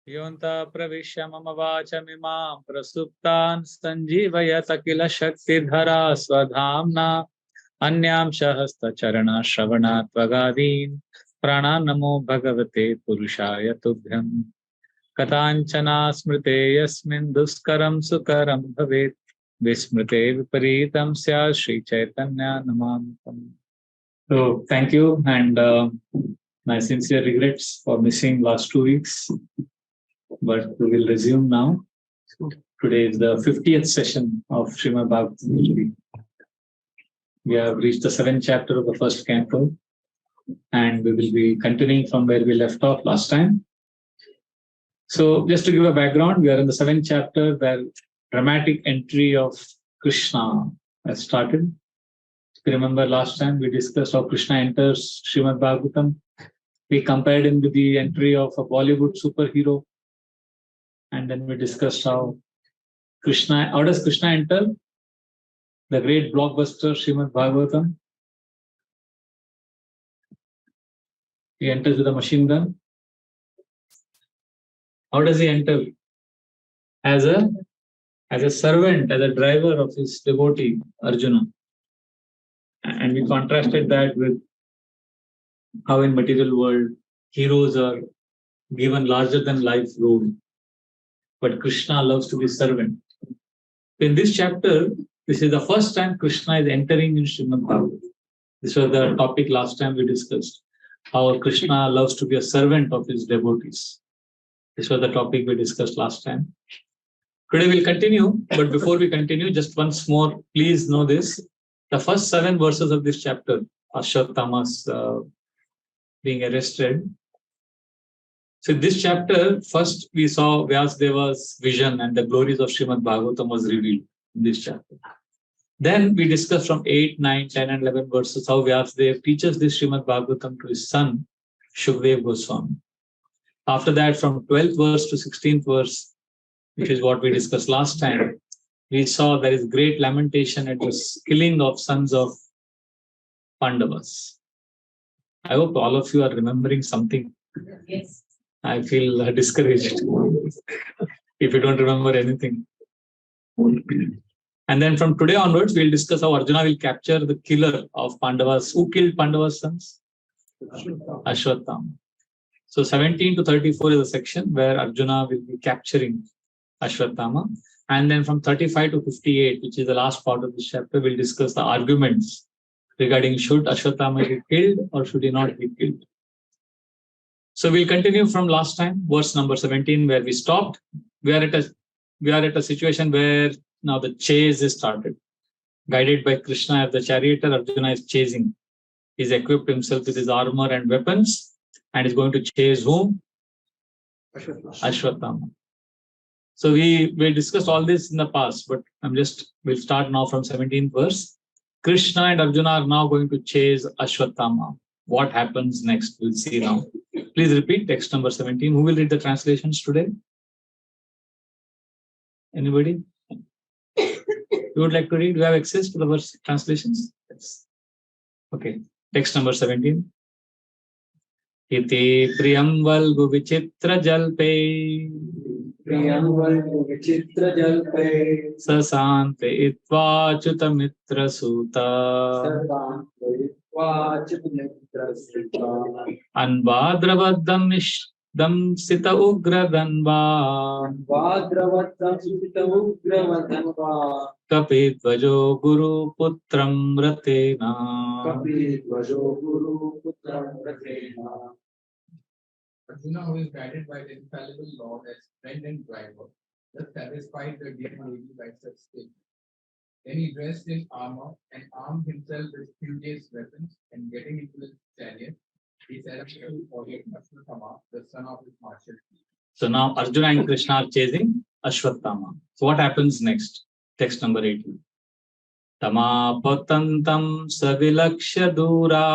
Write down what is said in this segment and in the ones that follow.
योऽन्तः प्रविश्य मम वाचमिमां प्रसुप्तान् सञ्जीवयत किल शक्तिधरा स्वधाम्ना अन्यांशः हस्तचरणश्रवणात् त्वगादीन् प्राणान् नमो भगवते पुरुषाय तुभ्यं कथाञ्चना स्मृते यस्मिन् दुष्करं सुकरं भवेत् विस्मृते विपरीतं स्यात् श्रीचैतन्यानमामितम्. So thank you and my sincere regrets for missing last 2 weeks. But we will resume now. Today is the 50th session of Srimad Bhagavatam. We have reached the 7th chapter of the first canto, and we will be continuing from where we left off last time. So, just to give a background, we are in the 7th chapter where dramatic entry of Krishna has started. If you remember last time, we discussed how Krishna enters Srimad Bhagavatam. We compared him with the entry of a Bollywood superhero. And then we discussed how does Krishna enter the great blockbuster Srimad Bhagavatam? He enters with a machine gun. How does he enter? As a servant, as a driver of his devotee, Arjuna. And we contrasted that with how in material world, heroes are given larger than life role. But Krishna loves to be servant. In this chapter, this is the first time Krishna is entering in Srimad Bhagavatam. This was the topic last time we discussed. How Krishna loves to be a servant of his devotees. This was the topic we discussed last time. Today we'll continue, but before we continue, just once more, please know this. The first 7 verses of this chapter, Ashwathama's being arrested. So in this chapter, first we saw Vyasadeva's vision and the glories of Srimad Bhagavatam was revealed in this chapter. Then we discussed from 8, 9, 10 and 11 verses how Vyasadeva teaches this Srimad Bhagavatam to his son, Shukdev Goswami. After that, from 12th verse to 16th verse, which is what we discussed last time, we saw there is great lamentation at the killing of sons of Pandavas. I hope all of you are remembering something. Yes. I feel discouraged if you don't remember anything. And then from today onwards, we'll discuss how Arjuna will capture the killer of Pandavas. Who killed Pandavas' sons? Ashwathama. So 17 to 34 is a section where Arjuna will be capturing Ashwathama. And then from 35 to 58, which is the last part of this chapter, we'll discuss the arguments regarding should Ashwathama be killed or should he not be killed. So we'll continue from last time, verse number 17, where we stopped. We are at a situation where now the chase is started. Guided by Krishna as the charioteer, Arjuna is chasing. He's equipped himself with his armor and weapons and is going to chase whom? Ashwathama. So we discussed all this in the past, but we'll start now from 17th verse. Krishna and Arjuna are now going to chase Ashwathama. What happens next? We'll see now. Please repeat text number 17. Who will read the translations today? Anybody? You would like to read? Do you have access to the verse translations? Yes. Okay. Text number 17. Iti priyam valgu vichitra jalpe sasante itva chuta mitra suta Anvadravaddam sita ugra danva Kapidvajo guru putram ratena. Arjuna, who is guided by the infallible Lord as friend and driver, thus satisfied the dear lady by such statement. Then he dressed in armor and armed himself with studious weapons, and getting into his chariot, he set up to order Ashwathama, the son of his marshal. So now Arjuna and Krishna are chasing Ashwathama. So what happens next? Text number 18. Tama patantam savilaksha dura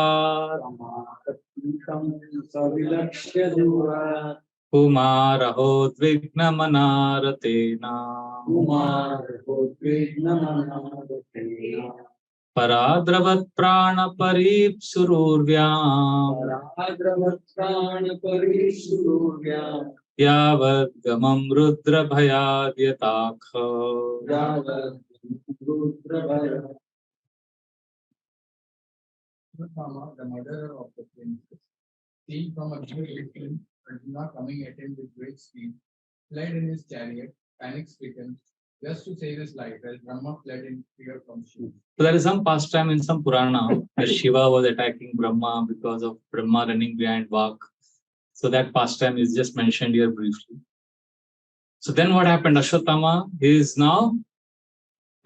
Kumaraho dvigna manaratena Paradravat prana parip sururvyam Yavadgamam Rudra Bhayadyataka. Ashwathama, the murderer of the princess, seeing from a great distance Arjuna coming at him with great speed, fled in his chariot, panic-stricken, just to save his life, as Brahma fled in fear from Shiva. So there is some pastime in some Purana where Shiva was attacking Brahma because of Brahma running behind Vak. So that pastime is just mentioned here briefly. So then what happened? Ashwathama is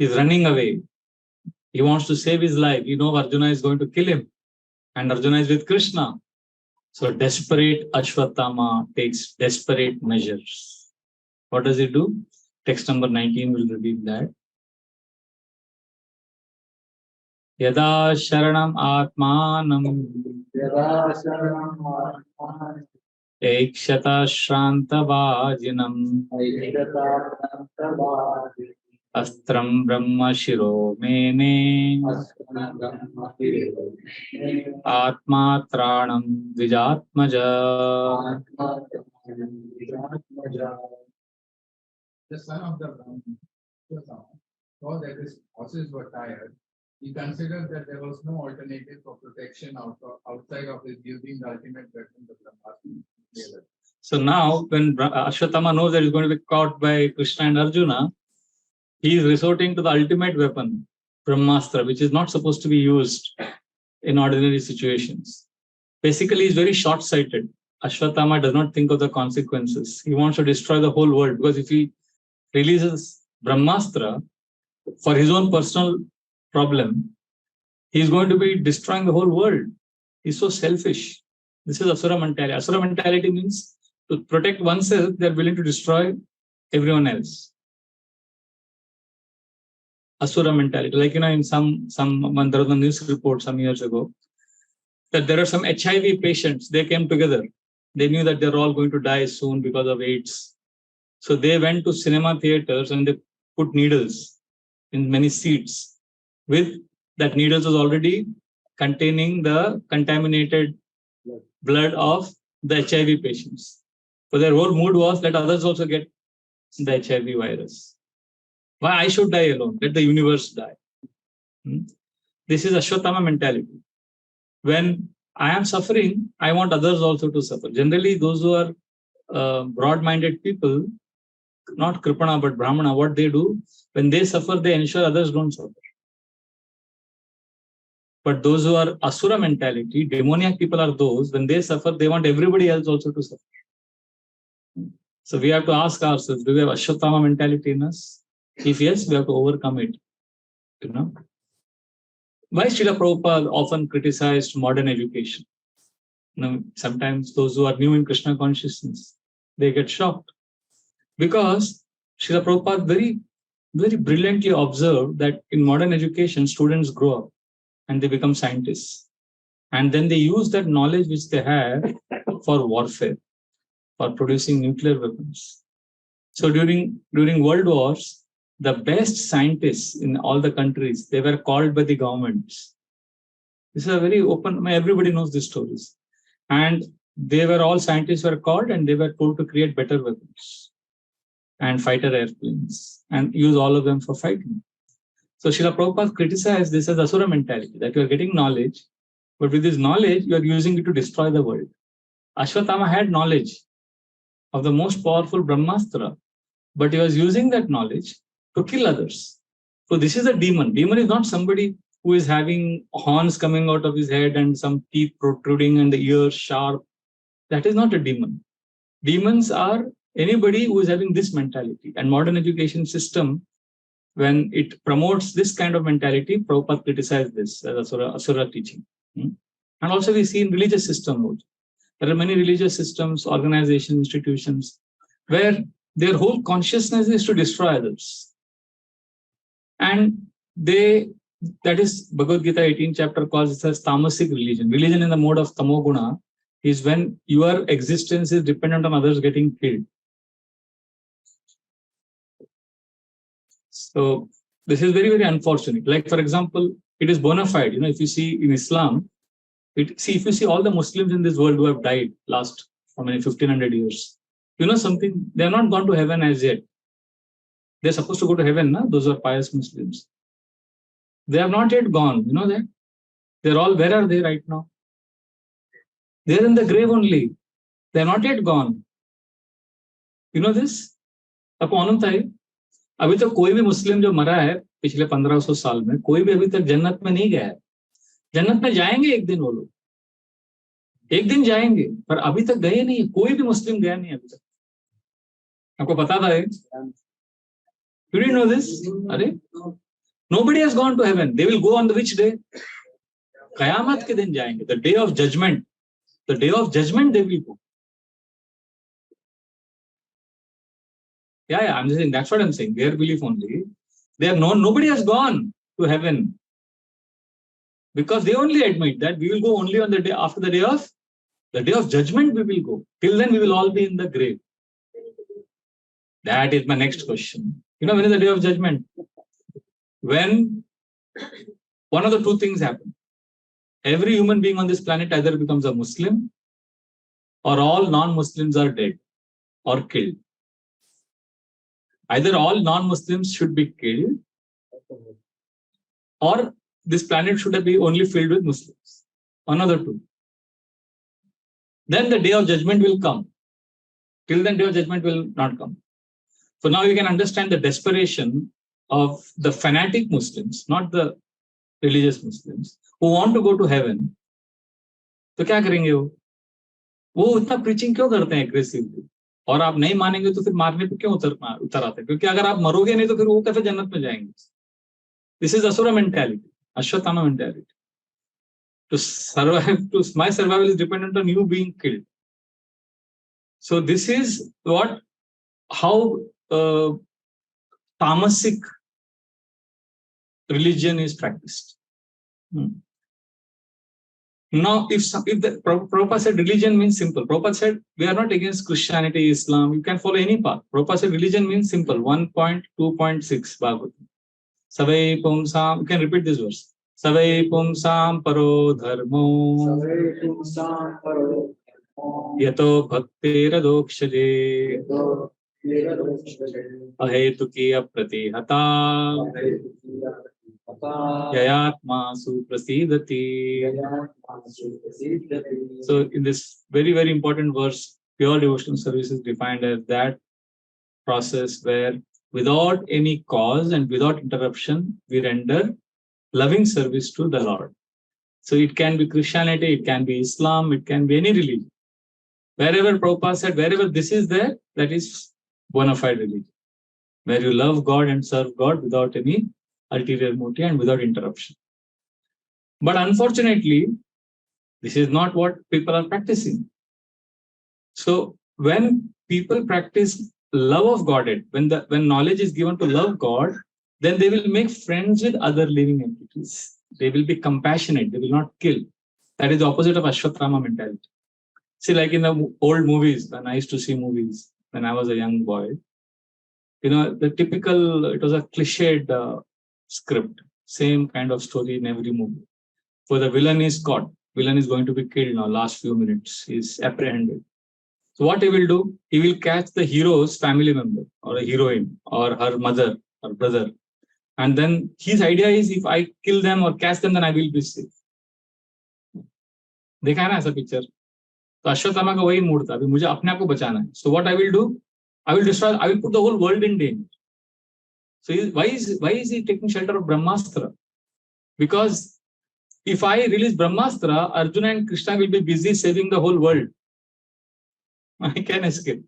running away. He wants to save his life. Arjuna is going to kill him. And Arjuna is with Krishna. So desperate Ashwathama takes desperate measures. What does he do? Text number 19 will reveal that. Yada sharanam atmanam ekshata shrantavajinam astram brahma shiro mene atmatranam dvijatmaja. The son of the Brahman, Ashwathama, saw that his horses were tired. He considered that there was no alternative for protection outside of his using the ultimate weapon, the Brahmastra. So now, when Ashwathama knows that he's going to be caught by Krishna and Arjuna, he is resorting to the ultimate weapon, Brahmastra, which is not supposed to be used in ordinary situations. Basically, he's very short-sighted. Ashwathama does not think of the consequences. He wants to destroy the whole world, because if he releases Brahmastra for his own personal problem, he's going to be destroying the whole world. He's so selfish. This is Asura mentality. Asura mentality means to protect oneself, they're willing to destroy everyone else. Asura mentality. Like, in some there was a news report some years ago that there are some HIV patients. They came together. They knew that they're all going to die soon because of AIDS. So they went to cinema theaters and they put needles in many seats. With that, needles was already containing the contaminated blood of the HIV patients. So their whole mood was that others also get the HIV virus. Why I should die alone? Let the universe die. This is Ashwathama mentality. When I am suffering, I want others also to suffer. Generally, those who are broad-minded people, not Kripana but Brahmana, what they do, when they suffer, they ensure others don't suffer. But those who are Asura mentality, demoniac people are those, when they suffer, they want everybody else also to suffer. So we have to ask ourselves, do we have Ashwathama mentality in us? If yes, we have to overcome it. Why Srila Prabhupada often criticized modern education? Sometimes those who are new in Krishna consciousness, they get shocked. Because Srila Prabhupada very, very brilliantly observed that in modern education, students grow up and they become scientists. And then they use that knowledge which they have for warfare, for producing nuclear weapons. So during world wars, the best scientists in all the countries, they were called by the governments. This is a very open, everybody knows these stories. And they were all scientists were called and they were told to create better weapons and fighter airplanes and use all of them for fighting. So Srila Prabhupada criticized this as Asura mentality, that you are getting knowledge, but with this knowledge, you are using it to destroy the world. Ashwathama had knowledge of the most powerful Brahmastra, but he was using that knowledge to kill others. So this is a demon. Demon is not somebody who is having horns coming out of his head and some teeth protruding and the ears sharp. That is not a demon. Demons are anybody who is having this mentality. And modern education system, when it promotes this kind of mentality, Prabhupada criticized this as Asura teaching. And also we see in religious system, there are many religious systems, organizations, institutions, where their whole consciousness is to destroy others. And that is Bhagavad Gita 18th chapter calls it as tamasic religion. Religion in the mode of tamoguna is when your existence is dependent on others getting killed. So this is very, very unfortunate. Like, for example, it is bona fide. If you see in Islam, if you see all the Muslims in this world who have died last 1500 years, You know something? They have not gone to heaven as yet. They're supposed to go to heaven, na? Those are pious Muslims. They have not yet gone. You know that? They're all, where are they right now? They're in the grave only. They're not yet gone. You know this? आपको मालूम था ये? अभी तक कोई भी मुस्लिम जो मरा है पिछले 1500 साल में, कोई भी अभी तक जन्नत में नहीं गया है. जन्नत में जाएंगे एक दिन वो लोग, एक दिन जाएंगे, पर अभी तक गए नहीं. कोई भी मुस्लिम गया नहीं अभी तक. आपको पता था ये? You didn't know this? अरे, nobody has gone to heaven. They will go on the which day? कयामत के दिन जाएंगे. The day of judgment. The day of judgment they will go. Yeah, I'm saying, that's what I'm saying. Their belief only. They have known, nobody has gone to heaven. Because they only admit that we will go only on the day after the day of judgment we will go. Till then we will all be in the grave. That is my next question. You know, when is the day of judgment? When one of the two things happen. Every human being on this planet either becomes a Muslim or all non-Muslims are dead or killed. Either all non-Muslims should be killed or this planet should be only filled with Muslims. One of the two. Then the day of judgment will come. Till then, day of judgment will not come. So now you can understand the desperation of the fanatic Muslims, not the religious Muslims, who want to go to heaven. तो क्या करेंगे वो इतना preaching क्यों करते हैं aggressively? और आप नहीं मानेंगे तो फिर मारने पे क्यों उतर आते हैं? क्योंकि अगर आप मरोगे नहीं तो फिर वो कैसे जन्नत में जाएंगे? This is Asura mentality, Ashwathama mentality. To survive, my survival is dependent on you being killed. So this is how tamasic religion is practiced. Now, if the Prabhupada said religion means simple, Prabhupada said we are not against Christianity, Islam, you can follow any path. Prabhupada said religion means simple, 1.2.6 Bhagavatam. Savai pumsam, you can repeat this verse. Savai pumsam paro dharmo yato bhaktiradokshade ahetuki apratihata yayatma suprasidati. So in this very, very important verse, pure devotional service is defined as that process where without any cause and without interruption, we render loving service to the Lord. So it can be Christianity, it can be Islam, it can be any religion. Wherever Prabhupada said, wherever this is there, that is bona fide religion. Where you love God and serve God without any ulterior motive and without interruption. But unfortunately, this is not what people are practicing. So when people practice love of Godhead, when knowledge is given to love God, then they will make friends with other living entities. They will be compassionate. They will not kill. That is the opposite of Ashwathama mentality. See, like in the old movies, when I used to see movies when I was a young boy, you know, the typical, it was a cliched script, same kind of story in every movie. So the villain is caught. Villain is going to be killed now, last few minutes. He's apprehended. So what he will do, he will catch the hero's family member or a heroine or her mother or brother. And then his idea is, if I kill them or catch them, then I will be safe. देखा है ना ऐसा picture? तो अश्वत्थामा का वही mood था, अभी मुझे अपने आप को बचाना है. So what I will do, I will put the whole world in danger. So why is he taking shelter of Brahmastra? Because if I release Brahmastra, Arjuna and Krishna will be busy saving the whole world. I can escape.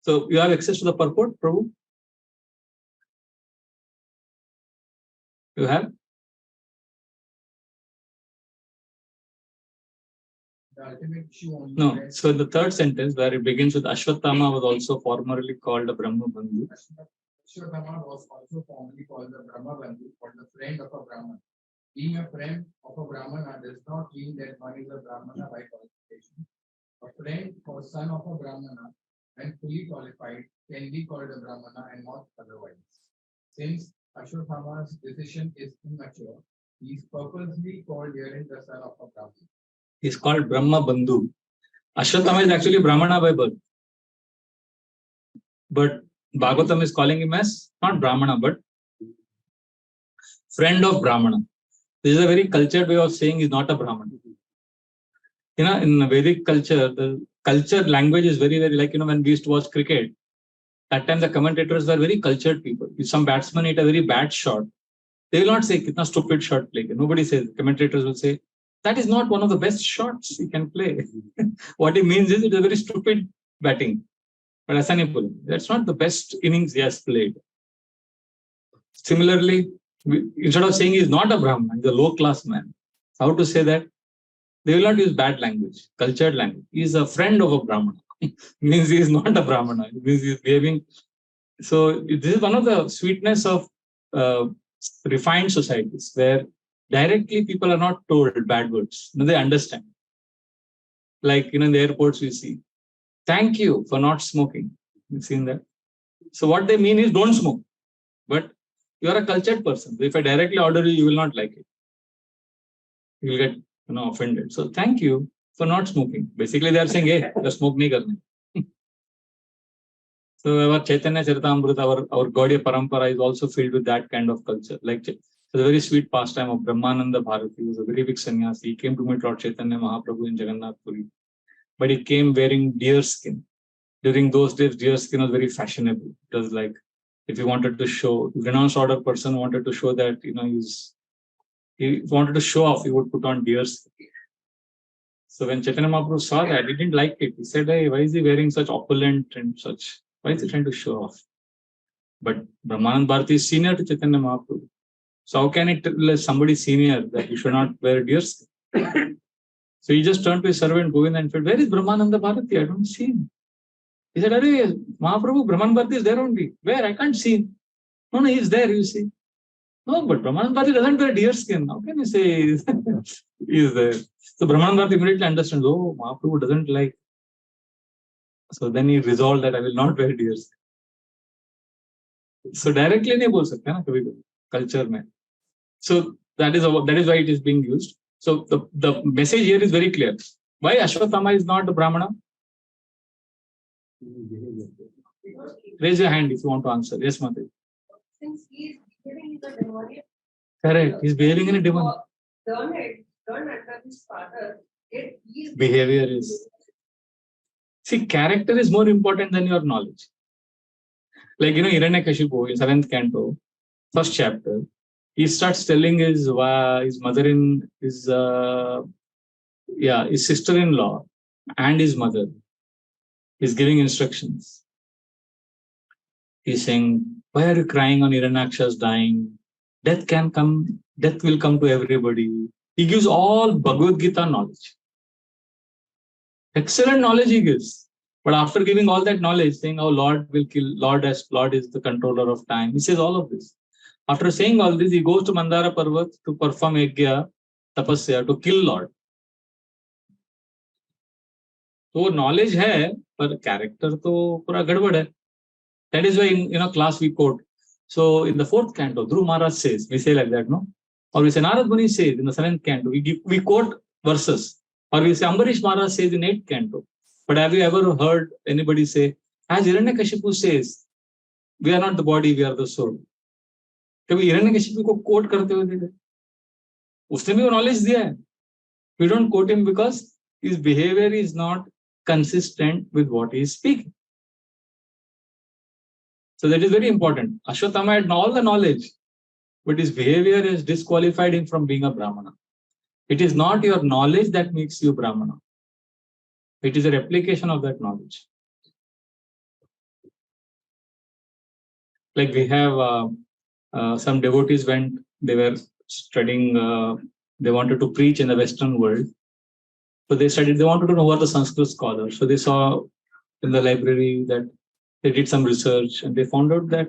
So you have access to the purport, Prabhu? You have? The ultimate issue only. No. So the third sentence where it begins with Ashwathama was also formerly called a Brahma Bandhu. Ashwathama was also formerly called the Brahma Bandhu, or the friend of a Brahman. Being a friend of a Brahmana does not mean that one is a Brahmana by qualification. A friend or son of a Brahmana, when fully qualified, can be called a Brahmana and not otherwise. Since Ashwathama's decision is immature, he is purposely called herein the son of a Brahmana. He is called Brahma Bandhu. Ashwathama is actually Brahmana by birth. But Bhagavatam is calling him as not Brahmana, but friend of Brahmana. This is a very cultured way of saying he's not a Brahmana. In Vedic culture, the culture language is very, very like, when we used to watch cricket, that time the commentators were very cultured people. If some batsman hit a very bad shot, they will not say, "Kitna stupid shot play." Nobody says. Commentators will say, "That is not one of the best shots he can play." What he means is it is a very stupid batting. But Asanipul, that's not the best innings he has played. Similarly, instead of saying he's not a Brahman, he's a low class man. How to say that? They will not use bad language, cultured language. He's a friend of a Brahmana. Means he is not a Brahmana. It means he is behaving. So this is one of the sweetness of refined societies where directly people are not told bad words. They understand. Like in the airports we see, "Thank you for not smoking." You've seen that. So what they mean is don't smoke. But you are a cultured person. If I directly order you, you will not like it. You will get offended. So thank you for not smoking. Basically, they are saying, "Hey, the smoke nahi karne." So our Chaitanya Charitamrita, our Gaudiya Parampara is also filled with that kind of culture. Like the very sweet pastime of Brahmananda Bharati, who was a very big sannyasi. He came to meet Lord Chaitanya Mahaprabhu in Jagannath Puri. But he came wearing deer skin. During those days, deer skin was very fashionable. It was like, if you wanted to show, renounced order person wanted to show that, he wanted to show off, he would put on deer skin. So when Chaitanya Mahaprabhu saw that, he didn't like it. He said, "Hey, why is he wearing such opulent and such? Why is he trying to show off?" But Brahmanand Bharati is senior to Chaitanya Mahaprabhu. So how can it tell somebody senior that you should not wear deer skin? So he just turned to his servant Govinda and said, "Where is Brahmananda Bharati? I don't see him." He said, "Arey, Mahaprabhu, Brahman Bharati is there only. Where? I can't see him." "No, he is there, you see." "No, but Brahman Bharati doesn't wear deer skin. How can you say he is there?" So Brahman Bharati immediately understands, oh, Mahaprabhu doesn't like. So then he resolved that I will not wear deer skin. So directly नहीं बोल सकते ना कभी कभी culture में. So that is why it is being used. So the message here is very clear. Why Ashwathama is not a Brahmana? Raise your hand if you want to answer. Yes, Mate. Since he is behaving in a demonic. Correct. He's behaving in a demonic. Turn under his father. His behavior is. See, character is more important than your knowledge. Like, Hiranyakashipu in 7th canto, first chapter, he starts telling his mother his sister-in-law and his mother. He's giving instructions. He's saying, "Why are you crying on Hiranyaksha's dying? Death will come to everybody." He gives all Bhagavad Gita knowledge. Excellent knowledge he gives. But after giving all that knowledge, saying, "Oh, Lord will kill, Lord is the controller of time." He says all of this. After saying all this, he goes to Mandara Parvat to perform Yajna, Tapasya, to kill Lord. So knowledge hai, but character to pura gadbad hai. That is why in class we quote. So in the 4th canto, Dhruv Maharaj says, we say like that, no? Or we say Narad Muni says in the 7th canto, we quote verses. Or we say Ambarish Maharaj says in 8th canto. But have you ever heard anybody say, as Hiranyakashipu says, we are not the body, we are the soul? कभी हिरण्यकशिपु को coat करते हुए देखे? उसने भी वो knowledge दिया है. We don't quote him because his behavior is not consistent with what he is speaking. So that is very important. Ashwathama had all the knowledge, but his behavior has disqualified him from being a Brahmana. It is not your knowledge that makes you Brahmana. It is a replication of that knowledge. Like we have some devotees they were studying, they wanted to preach in the Western world. So they wanted to know who are the Sanskrit scholars. So they saw in the library that they did some research and they found out that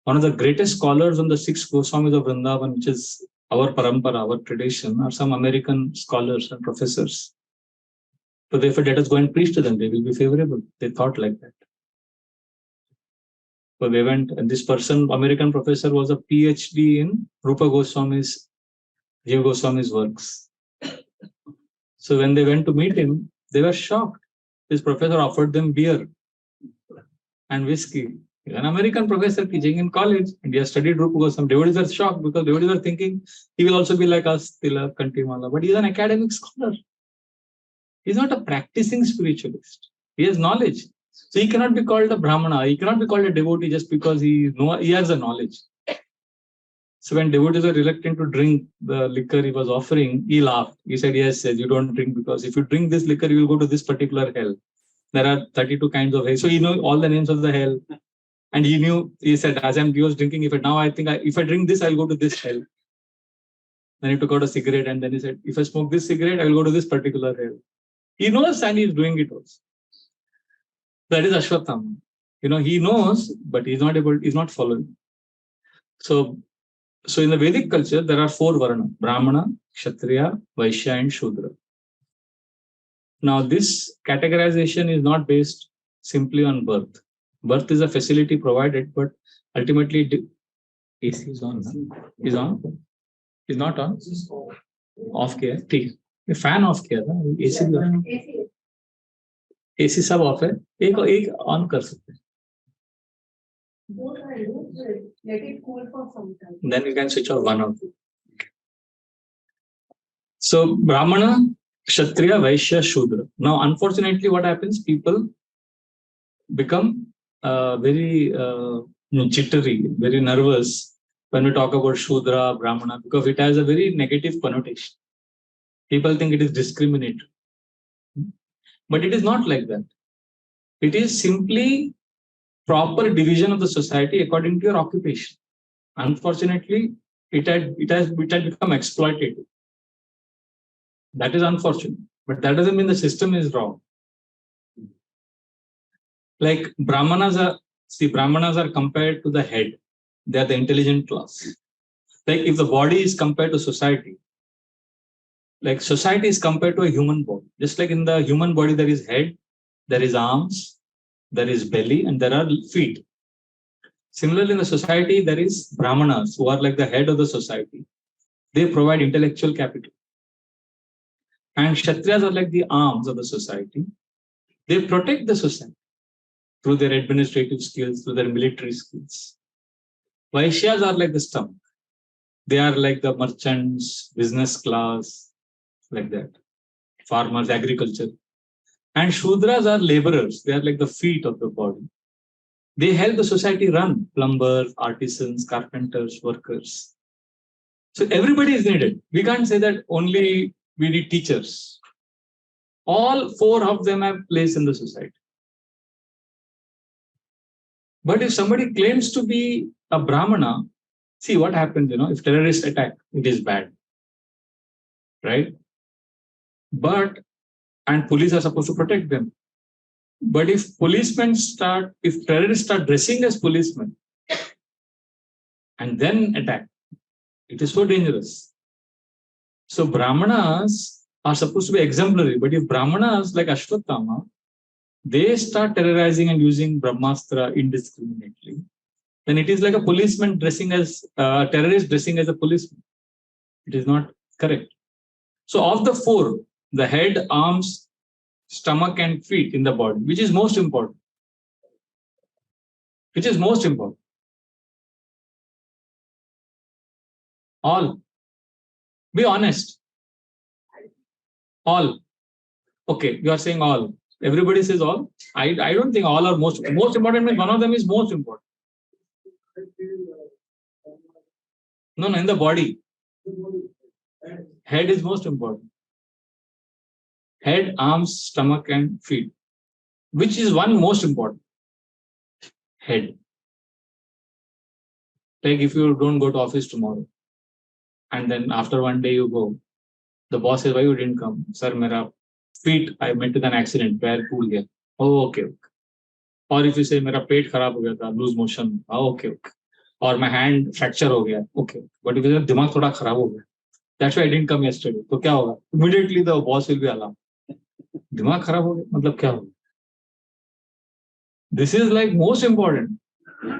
one of the greatest scholars on the 6 Goswamis of Vrindavan, which is our parampara, our tradition, are some American scholars and professors. So therefore, let us go and preach to them. They will be favorable. They thought like that. So they went, and this person, American professor, was a PhD in Rupa Goswami's, Jiva Goswami's works. So when they went to meet him, they were shocked. This professor offered them beer. and whiskey. He's an American professor teaching in college, and he has studied Rupa Goswami. Devotees are shocked because devotees are thinking he will also be like us, Tilak, Kantimala, but he's an academic scholar. He's not a practicing spiritualist. He has knowledge. So he cannot be called a Brahmana. He cannot be called a devotee just because he has the knowledge. So when devotees were reluctant to drink the liquor he was offering, he laughed. He said, yes, you don't drink because if you drink this liquor, you will go to this particular hell. There are 32 kinds of hell. So he knows all the names of the hell. And he knew, he said, as he was drinking, if I drink this, I'll go to this hell. Then he took out a cigarette and then he said, if I smoke this cigarette, I will go to this particular hell. He knows and he's doing it also. That is Ashwathama. He knows, but he's not following. So in the Vedic culture, there are 4 varna: Brahmana, Kshatriya, Vaishya, and Shudra. Now, this categorization is not based simply on birth. Birth is a facility provided, but ultimately, AC is on. Is on? Is not on? Off किया ठीक है fan off किया था AC AC सब off है एक on कर सकते हैं Let it cool for some time. Then you can switch off one of them. So Brahmana, Kshatriya, Vaishya, Shudra. Now unfortunately what happens, people become very jittery, very nervous when we talk about Shudra, Brahmana, because it has a very negative connotation. People think it is discriminatory. But it is not like that. It is simply proper division of the society according to your occupation. Unfortunately, it had become exploitative. That is unfortunate. But that doesn't mean the system is wrong. Like Brahmanas are compared to the head. They are the intelligent class. Like if the body is compared to society, like society is compared to a human body. Just like in the human body, there is head, there is arms, there is belly, and there are feet. Similarly, in the society, there is Brahmanas who are like the head of the society. They provide intellectual capital. And Kshatriyas are like the arms of the society. They protect the society through their administrative skills, through their military skills. Vaishyas are like the stomach. They are like the merchants, business class, like that. Farmers, agriculture. And Shudras are laborers. They are like the feet of the body. They help the society run. Plumbers, artisans, carpenters, workers. So everybody is needed. We can't say that only we need teachers. All 4 of them have place in the society. But if somebody claims to be a Brahmana, see what happens, if terrorists attack, it is bad. Right? And police are supposed to protect them. But if terrorists start dressing as policemen and then attack, it is so dangerous. So Brahmanas are supposed to be exemplary, but if Brahmanas like Ashwathama, they start terrorizing and using Brahmastra indiscriminately, then it is like a policeman dressing as a terrorist dressing as a policeman. It is not correct. So of the 4, the head, arms, stomach, and feet in the body, which is most important? Which is most important? All. Be honest. All. Okay, you are saying all. Everybody says all. I don't think all are most important. Means one of them is most important. No, in the body. Head is most important. Head, arms, stomach, and feet. Which is one most important? Head. Like if you don't go to office tomorrow, and then after one day you go, the boss says, why you didn't come? Sir, mera feet, I met with an accident, पैर फूल गया. Oh, okay. Or if you say, मेरा पेट खराब हो गया था, lose motion. Oh, okay. Or my hand fracture हो गया. Okay. But if you say, दिमाग थोड़ा खराब हो गया. That's why I didn't come yesterday. तो क्या होगा? Immediately the boss will be alarmed. दिमाग खराब हो गया, मतलब क्या होगा? This is like most important.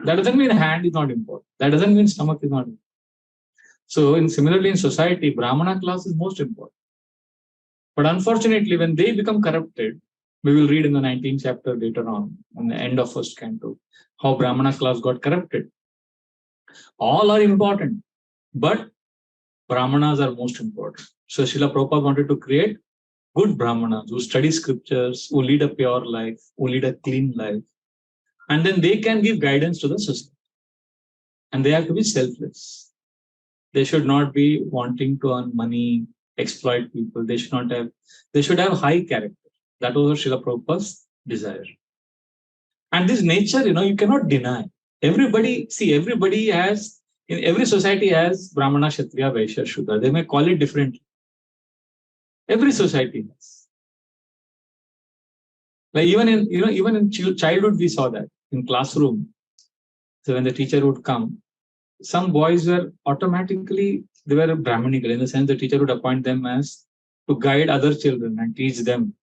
That doesn't mean hand is not important. That doesn't mean stomach is not important. So similarly in society, Brahmana class is most important. But unfortunately, when they become corrupted, We will read in the 19th chapter later on the end of first canto, how Brahmana class got corrupted. All are important, but Brahmanas are most important. So Srila Prabhupada wanted to create good Brahmanas who study scriptures, who lead a pure life, who lead a clean life. And then they can give guidance to the society. And they have to be selfless. They should not be wanting to earn money, exploit people. They should have high character. That was Srila Prabhupada's desire. And this nature, you cannot deny. Everybody has, in every society has Brahmana, Kshatriya, Vaishya, Shudra. They may call it differently. Every society has. Like even in childhood, we saw that in classroom. So when the teacher would come, some boys were automatically, they were Brahmanical, in the sense the teacher would appoint them as to guide other children and teach them.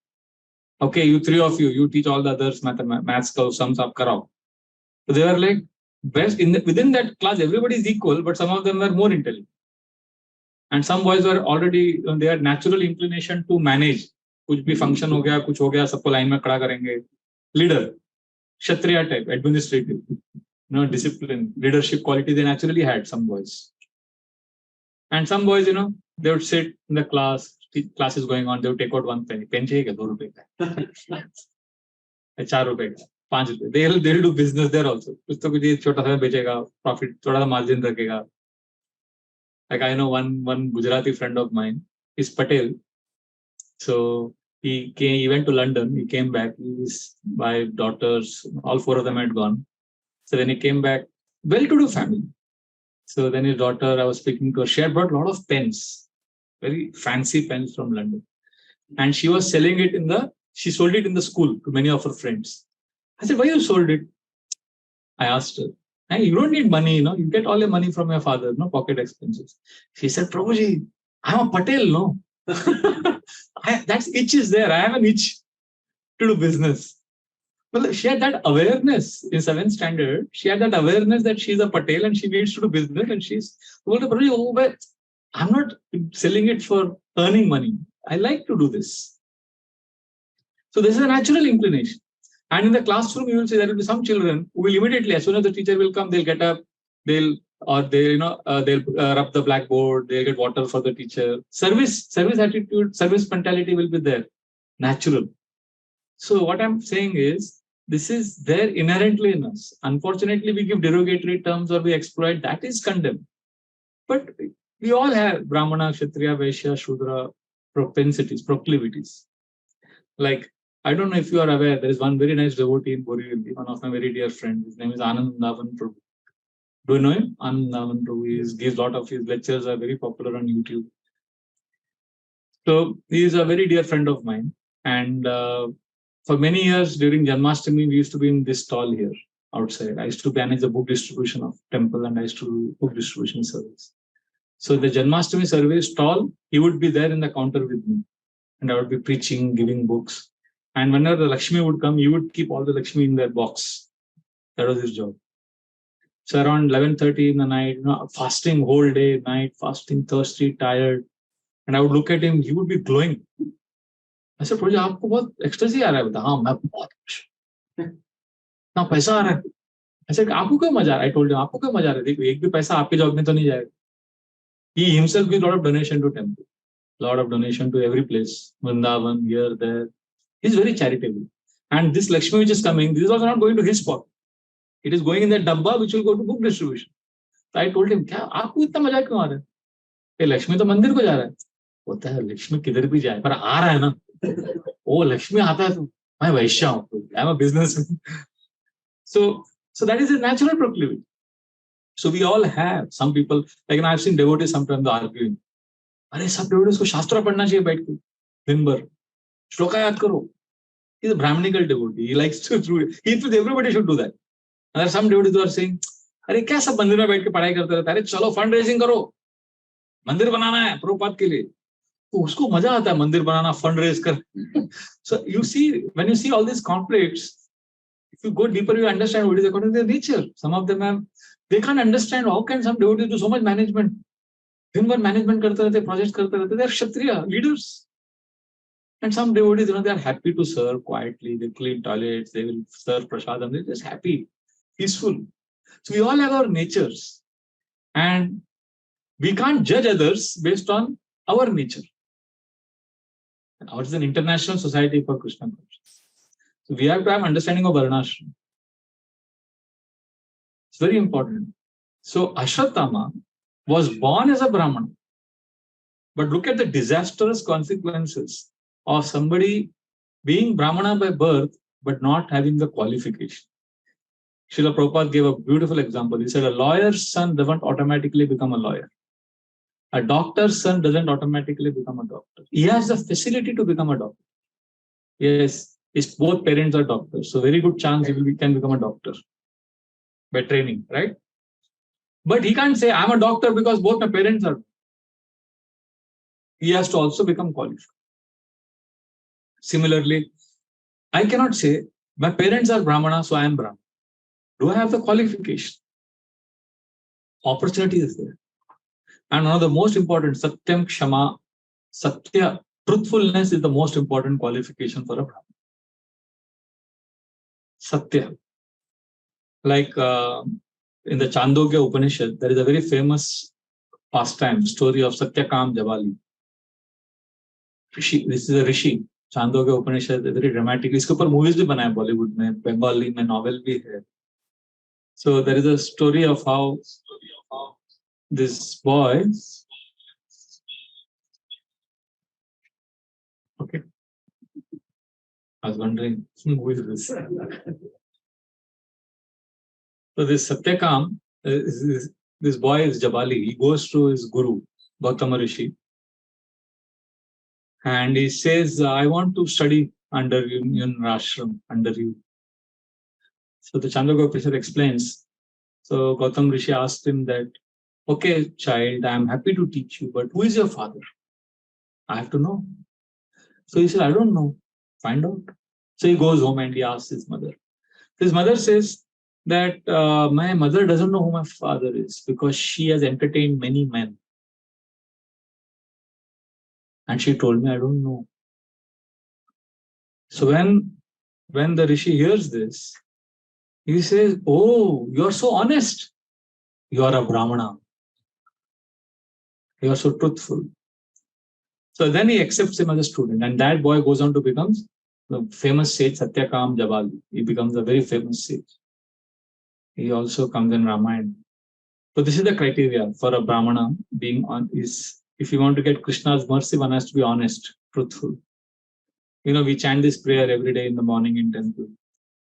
Okay, you three of you teach all the others maths, sums up, karao. So they were like best within that class. Everybody is equal, but some of them were more intelligent. And some boys were already, they had natural inclination to manage. कुछ भी function हो गया, कुछ हो गया, सबको line में खड़ा करेंगे. Leader, Kshatriya type, administrative, discipline, leadership quality they naturally had, some boys. And some boys, they would sit in the class is going on, they would take out one penny. Pen चाहिए क्या? 2 रुपए का. 4 रुपए का, 5 रुपए. They'll do business there also. कुछ तो कुछ छोटा सा बेचेगा, profit थोड़ा सा margin रखेगा. Like I know one Gujarati friend of mine is Patel. So he went to London. He came back. His wife, daughters, all 4 of them had gone. So then he came back, well-to-do family. So then his daughter, I was speaking to her. She had brought a lot of pens, very fancy pens from London, and she was selling it she sold it in the school to many of her friends. I said, why you sold it? I asked her. Hey, you don't need money, you get all your money from your father, pocket expenses. She said, Prabhuji, I'm a Patel, no? That itch is there. I have an itch to do business. Well, she had that awareness in 7th standard. She had that awareness that she's a Patel and she needs to do business. And she's told her, Prabhuji, but I'm not selling it for earning money. I like to do this. So this is a natural inclination. And in the classroom, you will see there will be some children who will immediately, as soon as the teacher will come, they'll get up, they'll rub the blackboard, they'll get water for the teacher. Service attitude, service mentality will be there, natural. So what I'm saying is, this is there inherently in us. Unfortunately, we give derogatory terms or we exploit, that is condemned. But we all have Brahmana, Kshatriya, Vaishya, Shudra propensities, proclivities. Like, I don't know if you are aware, there is one very nice devotee in Borivali, one of my very dear friends. His name is Anandavan Prabhu. Do you know him? Anandavan Prabhu gives a lot of his lectures, are very popular on YouTube. So he is a very dear friend of mine. And for many years during Janmashtami, we used to be in this stall here outside. I used to manage the book distribution of temple and I used to do book distribution service. So the Janmashtami service stall, he would be there in the counter with me. And I would be preaching, giving books. And whenever the Lakshmi would come, he would keep all the Lakshmi in their box. That was his job. So around 11:30 in the night, fasting whole day, night, fasting, thirsty, tired. And I would look at him, he would be glowing. I said, Prabhuji, आपको बहुत ecstasy आ रहा है? हाँ, मैं बहुत ना पैसा आ रहा है. I said, आपको क्यों मजा आ रहा है? I told him, आपको क्यों मजा आ रहा है? देखो, एक भी पैसा आपके जॉब में तो नहीं जाएगा. He himself gives a lot of donation to temple, a lot of donation to every place, Vrindavan, here, there. He's very charitable. And this Lakshmi which is coming, this is also not going to his pocket. It is going in that dabba which will go to book distribution. So I told him, क्या आपको इतना मजा क्यों आ रहा है? ये लक्ष्मी तो मंदिर को जा रहा है. होता है लक्ष्मी किधर भी जाए पर आ रहा है ना. ओ लक्ष्मी आता है तो मैं वैश्य हूँ. I'm a businessman. So that is a natural proclivity. So we all have some people, like I've seen devotees sometimes arguing. अरे सब devotees को शास्त्र पढ़ना चाहिए बैठ के दिन भर. श्लोका याद करो. He's a Brahmanical devotee. He likes to do it. He thinks everybody should do that. And there are some devotees who are saying, अरे क्या सब मंदिर में बैठ के पढ़ाई करते रहते हैं? अरे चलो फंड रेजिंग करो. मंदिर बनाना है प्रभुपाद के लिए. तो उसको मजा आता है मंदिर बनाना, फंड रेज कर. So you see, when you see all these conflicts, if you go deeper, you understand what is according to their nature. Some of them they can't understand how can some devotees do so much management. दिन भर management करते रहते, projects करते रहते. They are Kshatriya leaders. And some devotees, they are happy to serve quietly. They clean toilets, they will serve prasadam. They're just happy, peaceful. So we all have our natures. And we can't judge others based on our nature. And ours is an international society for Krishna consciousness. So we have to have understanding of varnashrama. It's very important. So Ashwathama was born as a Brahmana. But look at the disastrous consequences of somebody being Brahmana by birth, but not having the qualification. Srila Prabhupada gave a beautiful example. He said a lawyer's son doesn't automatically become a lawyer. A doctor's son doesn't automatically become a doctor. He has the facility to become a doctor. Yes, if both parents are doctors, so very good chance he can become a doctor by training, right? But he can't say, I'm a doctor because both my parents are. He has to also become qualified. Similarly, I cannot say, my parents are Brahmana, so I am Brahmana. Do I have the qualification? Opportunity is there. And one of the most important, Satyam Kshama, Satya, truthfulness is the most important qualification for a Brahmana. Satya. Like in the Chandogya Upanishad, there is a very famous pastime, story of Satyakam Jabali. Rishi, this is a Rishi. Chandogya Upanishad, very dramatic. इसके ऊपर movies भी बनाए Bollywood में, Bengali में novel भी है. So there is a story of how this boy, okay, I was wondering who is this. So this Satyakam, this boy is Jabali. He goes to his guru, Gautama Rishi, and he says, I want to study under you, in varnashram, under you. So the Chandogya Upanishad explains. So Gautam Rishi asked him that, okay, child, I am happy to teach you, but who is your father? I have to know. So he said, I don't know. Find out. So he goes home and he asks his mother. His mother says that my mother doesn't know who my father is because she has entertained many men. And she told me, I don't know. So when the Rishi hears this, he says, oh, you're so honest. You are a Brahmana. You are so truthful. So then he accepts him as a student. And that boy goes on to become the famous sage Satyakam Jabali. He becomes a very famous sage. He also comes in Ramayana. So this is the criteria for a Brahmana being on is, if you want to get Krishna's mercy, one has to be honest, truthful. You know, we chant this prayer every day in the morning in temple.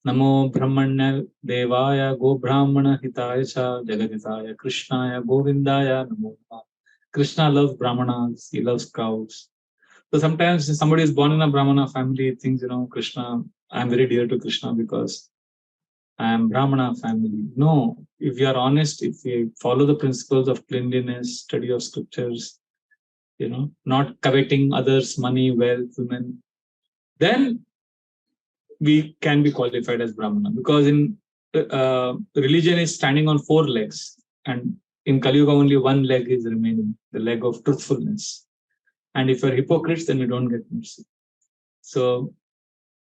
Namo Brahmanya Devaya Go Brahmana Hitaya Cha Jagaditaya Krishnaya Govindaya Namo. Krishna loves Brahmanas, he loves cows. So sometimes somebody is born in a Brahmana family, thinks, you know, Krishna, I'm very dear to Krishna because I am Brahmana family. No, if you are honest, if you follow the principles of cleanliness, study of scriptures, you know, not coveting others' money, wealth, women, then we can be qualified as Brahmana. Because in religion is standing on 4 legs, and in Kali Yuga only 1 leg is remaining, the leg of truthfulness. And if you're hypocrites, then you don't get mercy. So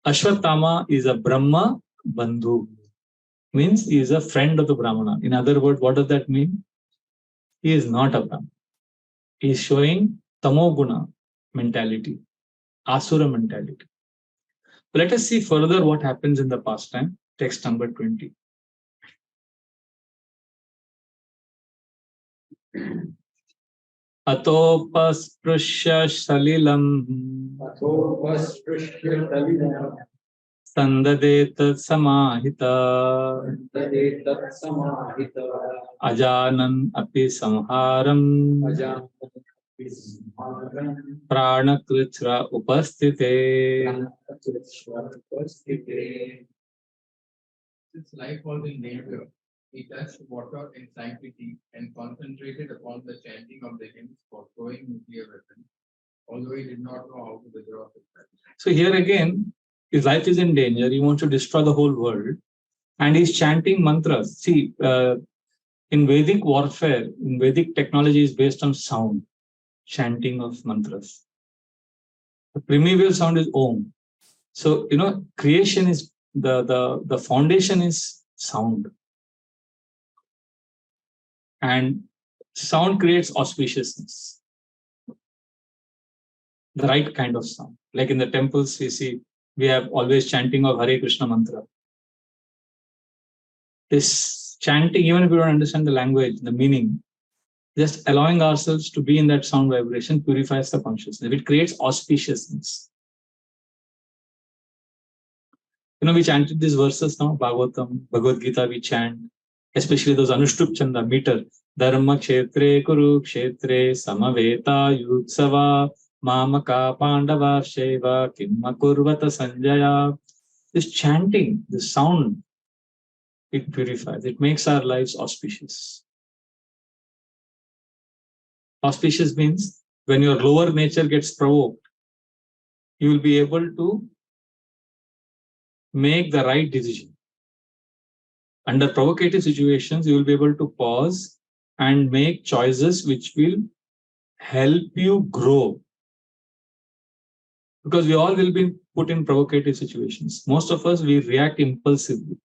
Ashwathama is a Brahma Bandhu. Means he is a friend of the Brahmana. In other words, what does that mean? He is not a Brahmana. He is showing Tamoguna mentality, Asura mentality. So let us see further what happens in the pastime. Text number 20. Atopasprushya Salilam Sandadetat Samahita Ajanan Api Samharam Pranakritra Upasthite. Since life was in danger, he touched water in sanctity and concentrated upon the chanting of the hymns for throwing nuclear weapons, although he did not know how to withdraw his weapon. So here again, his life is in danger. He wants to destroy the whole world. And he's chanting mantras. See, in Vedic warfare, in Vedic technology is based on sound, chanting of mantras. The primeval sound is Om. So, creation is the foundation is sound. And sound creates auspiciousness. The right kind of sound. Like in the temples, we have always chanting of Hare Krishna mantra. This chanting, even if we don't understand the language, the meaning, just allowing ourselves to be in that sound vibration purifies the consciousness. It creates auspiciousness. We chanted these verses now, Bhagavatam, Bhagavad Gita, we chant, especially those Anushtup Chanda meter. Dharma Kshetre Kuru Kshetre Samaveta Yutsava Mamaka Pandava Sheva Kimma Kurvata Sanjaya. This chanting, this sound, it purifies. It makes our lives auspicious. Auspicious means when your lower nature gets provoked, you will be able to make the right decision. Under provocative situations, you will be able to pause and make choices which will help you grow. Because we all will be put in provocative situations. Most of us, we react impulsively.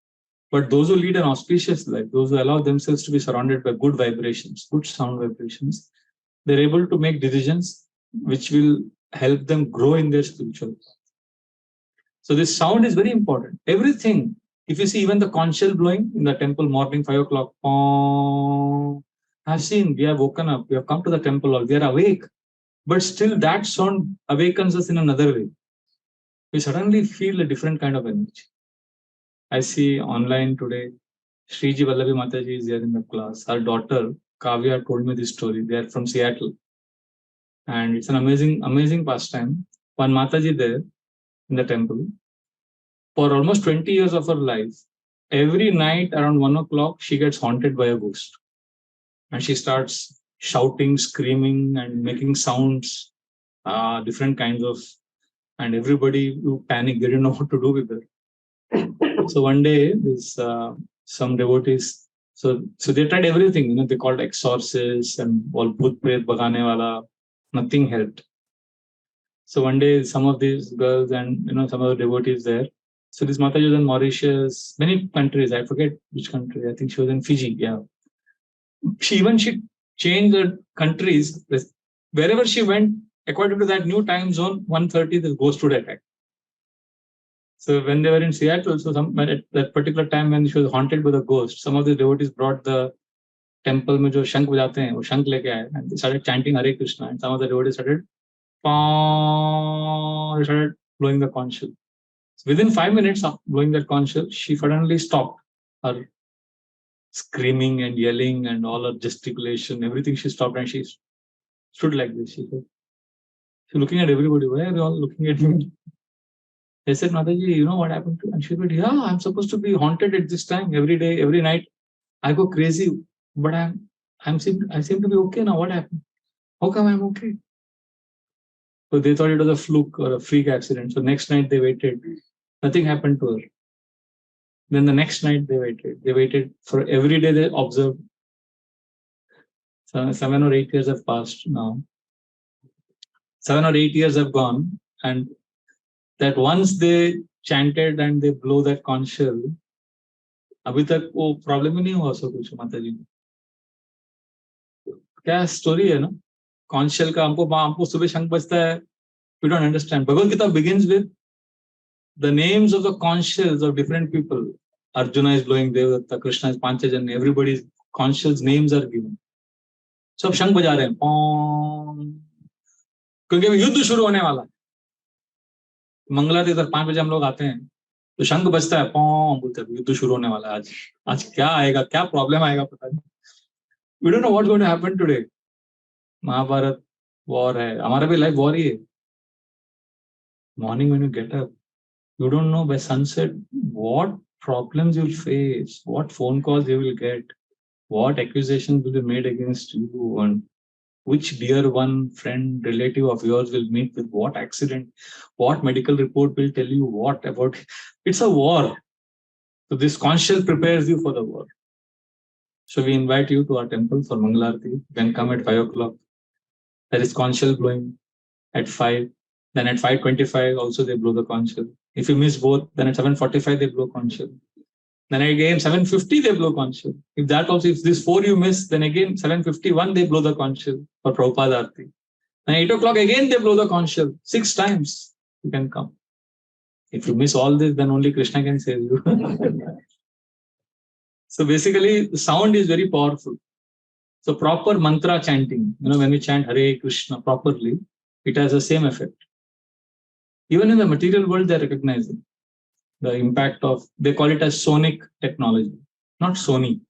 But those who lead an auspicious life, those who allow themselves to be surrounded by good vibrations, good sound vibrations, they're able to make decisions which will help them grow in their spiritual path. So this sound is very important. Everything, if you see even the conch shell blowing in the temple morning 5 o'clock, I've seen, we have woken up, we have come to the temple, or we are awake, but still that sound awakens us in another way. We suddenly feel a different kind of energy. I see online today, Sriji Vallavi Mataji is there in the class. Her daughter, Kavya, told me this story. They are from Seattle. And it's an amazing, amazing pastime. One Mataji there in the temple, for almost 20 years of her life, every night around 1 o'clock, she gets haunted by a ghost. And she starts shouting, screaming, and making sounds, different kinds of, and everybody will panic. They didn't know what to do with her. So one day, this some devotees, so they tried everything. They called exorcists and all bhut pret bagane wala. Nothing helped. So one day, some of these girls and some of the devotees there. So this Mataji was in Mauritius, many countries. I forget which country. I think she was in Fiji. Yeah. She changed the countries. Wherever she went, according to that new time zone, 1:30, the ghost would attack. So when they were in Seattle, so at that particular time when she was haunted by the ghost, some of the devotees brought the temple में जो शंख बजाते हैं, वो शंख लेके आए, and they started chanting Hare Krishna, and some of the devotees started blowing the conch shell. So within 5 minutes of blowing that conch shell, she suddenly stopped her screaming and yelling and all her gesticulation, everything she stopped, and she stood like this. She said, she's looking at everybody. Why are you all looking at me? They said, Mataji, you know what happened to you? And she said, yeah, I'm supposed to be haunted at this time every day, every night. I go crazy, but I seem to be okay now. What happened? How come I'm okay? So they thought it was a fluke or a freak accident. So next night they waited. Nothing happened to her. Then the next night they waited. They waited for every day they observed. So 7 or 8 years have passed now. 7 or 8 years have gone, and that once they chanted and they blow that conch shell, अभी तक वो problem ही नहीं हुआ उसको कुछ माता जी क्या story है ना conch shell का हमको सुबह शंख बजता है we don't understand. Bhagavad Gita begins with the names of the conch shells of different people. Arjuna is blowing Devadatta, Krishna is Panchajanya, everybody's conch shells names are given. सब शंख बजा रहे हैं क्योंकि अभी युद्ध शुरू होने वाला है मंगला इधर 5 बजे हम लोग आते हैं तो शंख बजता है बोलते हैं युद्ध शुरू होने वाला है आज क्या आएगा क्या प्रॉब्लम आएगा पता नहीं we don't know what's going to happen today. Mahabharata war है हमारा भी लाइफ वॉर ही है morning when you get up you don't know by sunset what problems you'll face, what phone calls you will get, what accusations will be made against you, and which dear one friend, relative of yours will meet with what accident, what medical report will tell you what about. It's a war. So this conch shell prepares you for the war. So we invite you to our temple for Mangalarti. You can come at 5 o'clock. There is conch shell blowing at 5. Then at 5:25 also they blow the conch shell. If you miss both, then at 7:45 they blow conch shell. Then again 7:50 they blow conch shell. If these 4 you miss, then again 7:51 they blow the conch shell for Prabhupada Aarti. And 8 o'clock again they blow the conch shell. 6 times you can come. If you miss all this, then only Krishna can save you. So basically, the sound is very powerful. So proper mantra chanting, when we chant Hare Krishna properly, it has the same effect. Even in the material world, they're recognizing the impact of, they call it as sonic technology, not Sony.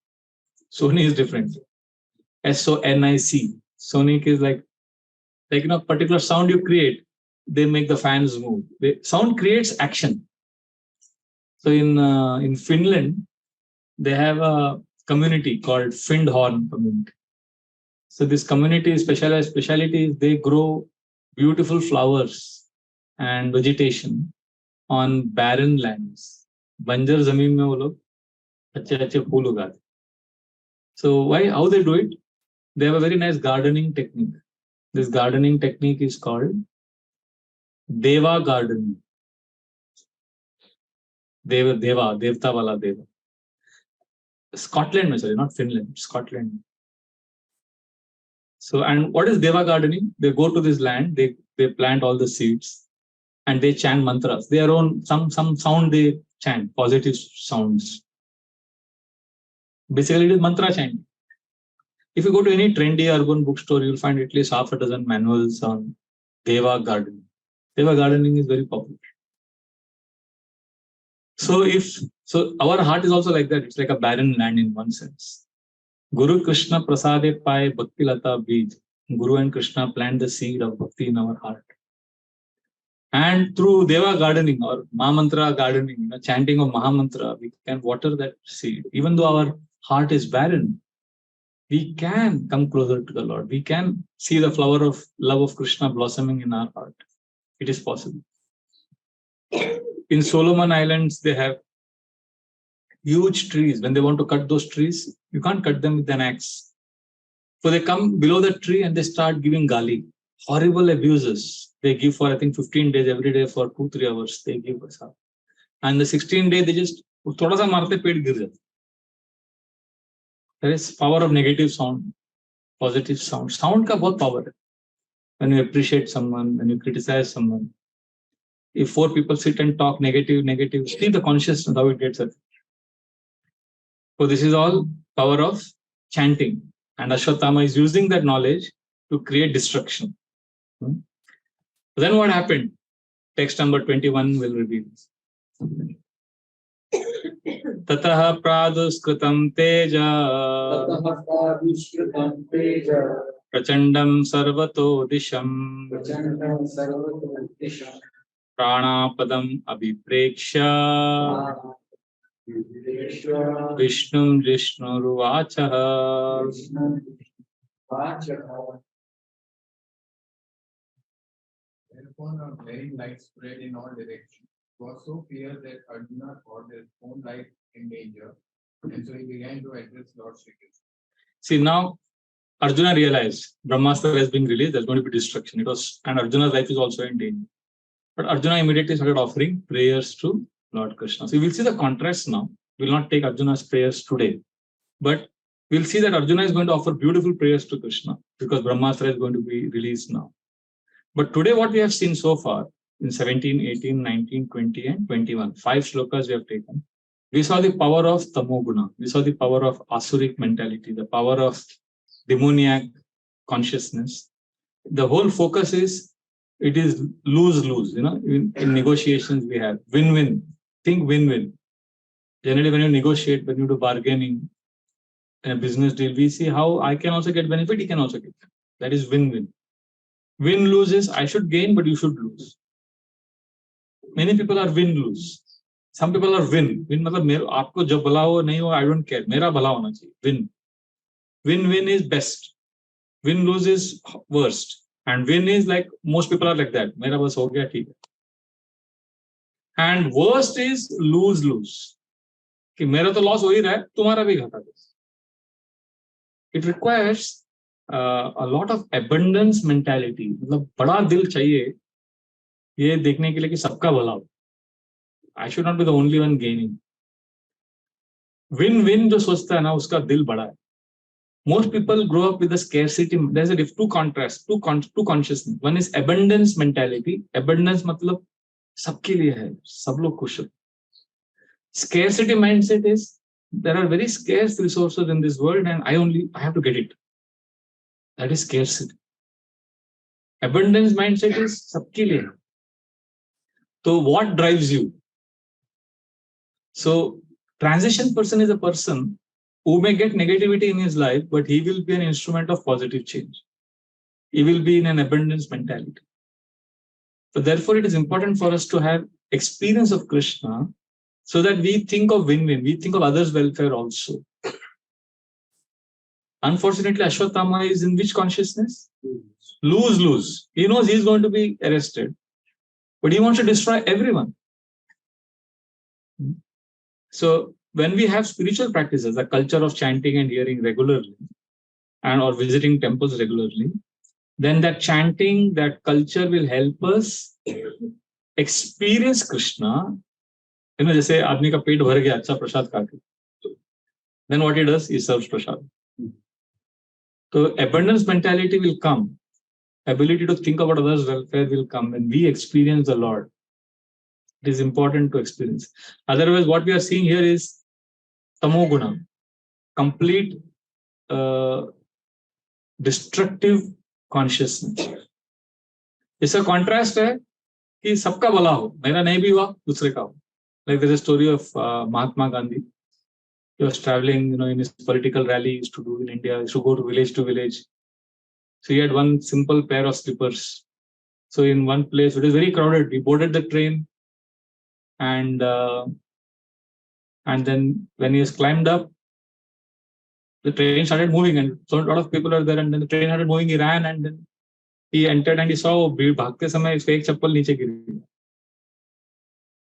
Sony is different. SONIC. Sonic is like particular sound you create, they make the fans move. Sound creates action. So in Finland, they have a community called Findhorn community. So this community speciality is they grow beautiful flowers and vegetation on barren lands. Banjar zameen mein wo log अच्छे फूल उगाते. So how they do it? They have a very nice gardening technique. This gardening technique is called Deva gardening. Devta wala Deva. Scotland, sorry, not Finland, Scotland. So, and what is Deva gardening? They go to this land, they plant all the seeds, and they chant mantras. Their own, some sound they chant, positive sounds. Basically, it is mantra chanting. If you go to any trendy urban bookstore, you'll find at least half a dozen manuals on Deva gardening. Deva gardening is very popular. So our heart is also like that. It's like a barren land in one sense. Guru Krishna prasade pai bhakti lata bij. Guru and Krishna plant the seed of bhakti in our heart. And through Deva gardening or Mahamantra gardening, chanting of Mahamantra, we can water that seed. Even though our heart is barren, we can come closer to the Lord. We can see the flower of love of Krishna blossoming in our heart. It is possible. In Solomon Islands, they have huge trees. When they want to cut those trees, you can't cut them with an axe. So they come below the tree and they start giving gali, horrible abuses. They give for, I think, 15 days every day for 2-3 hours. They give us up. And the 16th day, they just thoda sa marte ped gir jata. There is power of negative sound, positive sound. Sound ka bahut power hai. When you appreciate someone, when you criticize someone, if 4 people sit and talk negative, see the consciousness how it gets affected. So this is all power of chanting. And Ashwathama is using that knowledge to create destruction. Then what happened? Text number 21 will reveal. Tataha praduskritam teja prachandam sarvato disham pranapadam abhipreksha Vishnum Vishnuruvachaha. Thereupon a glaring light spread in all directions. It was so clear that Arjuna thought his own life in danger, and so he began to address Lord Shri Krishna. See, now Arjuna realized Brahmastra has been released, there's going to be destruction. And Arjuna's life is also in danger. But Arjuna immediately started offering prayers to Lord Krishna. So we will see the contrast now. We will not take Arjuna's prayers today. But we'll see that Arjuna is going to offer beautiful prayers to Krishna because Brahmastra is going to be released now. But today what we have seen so far in 17, 18, 19, 20 and 21, 5 shlokas we have taken. We saw the power of Tamoguna. We saw the power of Asuric mentality, the power of demoniac consciousness. The whole focus is, it is lose-lose. In negotiations we have win-win. Think win-win. Generally, when you negotiate, when you do bargaining in a business deal, we see how I can also get benefit, he can also get benefit. That is win-win. Win-lose is I should gain, but you should lose. Many people are win-lose. Some people are win. Win means aapko jo bhala ho nahi ho, I don't care. Mera bhala hona chahiye. Win. Win-win is best. Win-lose is worst. And win is like, most people are like that. Mera bas ho gaya, theek hai. And worst is lose-lose. कि मेरा तो loss हो ही रहा है, तुम्हारा भी घाटा है. It requires a lot of abundance mentality. मतलब बड़ा दिल चाहिए ये देखने के लिए कि सबका भला हो. I should not be the only one gaining. Win-win जो सोचता है ना उसका दिल बड़ा है. Most people grow up with a scarcity. There's a two contrasts, two consciousness. One is abundance mentality. Abundance मतलब सबके लिए है, सब लोग खुश हो. Scarcity mindset is there are very scarce resources in this world and I have to get it. That is scarcity. Abundance mindset is सबके लिए. So what drives you? So transition person is a person who may get negativity in his life, but he will be an instrument of positive change. He will be in an abundance mentality. So therefore, it is important for us to have experience of Krishna so that we think of win-win, we think of others' welfare also. Unfortunately, Ashwathama is in which consciousness? Lose-lose. He knows he's going to be arrested, but he wants to destroy everyone. So when we have spiritual practices, a culture of chanting and hearing regularly, and or visiting temples regularly, then that chanting, that culture will help us experience Krishna. You know, जैसे आदमी का पेट भर गया अच्छा प्रसाद खा के, then what he does, he serves prasad. So abundance mentality will come. Ability to think about others' welfare will come when we experience the Lord. It is important to experience. Otherwise, what we are seeing here is tamoguna, complete destructive consciousness. इसका contrast है कि सबका भला हो, मेरा नहीं भी हुआ, दूसरे का हो. Like there's a story of Mahatma Gandhi. He was traveling, in his political rally he used to do in India. He used to go to village. So he had one simple pair of slippers. So in one place, it was very crowded. He boarded the train, and then when he has climbed up, the train started moving, and so a lot of people are there. And then the train started moving. He ran, and then he entered, and he saw भागते समय इसका एक चप्पल नीचे गिर गया.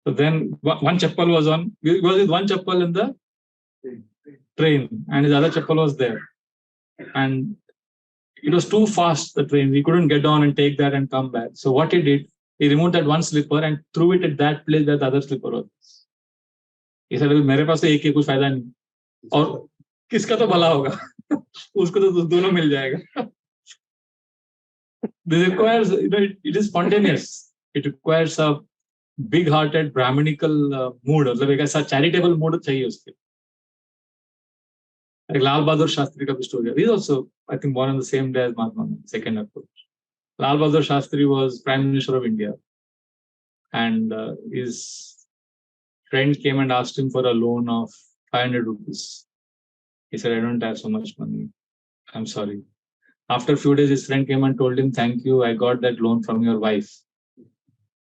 So then one chappal was on. He was with one chappal in the train, and his other chappal was there. And it was too fast, the train. He couldn't get on and take that and come back. So what he did, he removed that one slipper and threw it at that place where the other slipper was. He said, मेरे पास तो एक ही कुछ फायदा नहीं, और किसका तो भला होगा, उसको तो दोनों मिल जाएगा. This requires, it is spontaneous. It requires a big-hearted Brahminical mood, मतलब एक ऐसा charitable mood चाहिए उसके. Like Lal Bahadur Shastri ka story. He is also, I think, born on the same day as Mahatma Gandhi, second approach. Lal Bahadur Shastri was Prime Minister of India, and his friend came and asked him for a loan of 500 rupees. He said, I don't have so much money. I'm sorry. After a few days, his friend came and told him, thank you, I got that loan from your wife.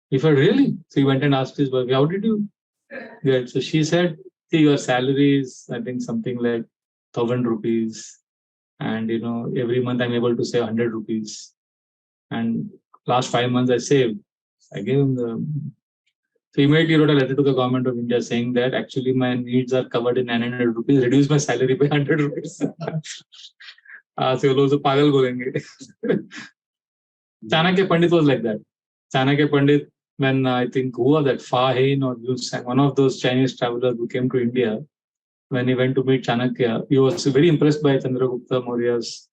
He said, really? So he went and asked his wife, how did you get? So she said, see, your salary is, I think, something like 1,000 rupees. And, every month I'm able to save 100 rupees. And last 5 months I saved. I gave him So immediately wrote a letter to the government of India saying that actually my needs are covered in 900 rupees, reduce my salary by 100 rupees. So those pagal bolenge. Chanakya Pandit was like that. Chanakya Pandit, when I think who was that, Fa Hein or Yusang, one of those Chinese travelers who came to India, when he went to meet Chanakya, he was very impressed by Chandragupta Maurya's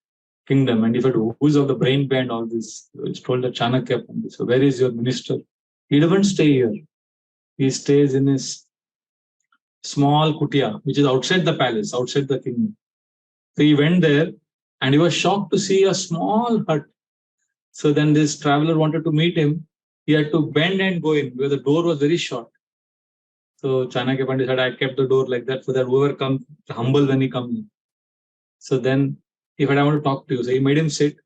kingdom. And he said, who is of the brain behind all this? It's told that Chanakya Pandit. So where is your minister? He doesn't stay here. He stays in his small kutia, which is outside the palace, outside the kingdom. So he went there and he was shocked to see a small hut. So then this traveler wanted to meet him. He had to bend and go in because the door was very short. So Chanakya Pandit said, I kept the door like that so that whoever comes, humble when he comes in. So then he said, I want to talk to you. So he made him sit.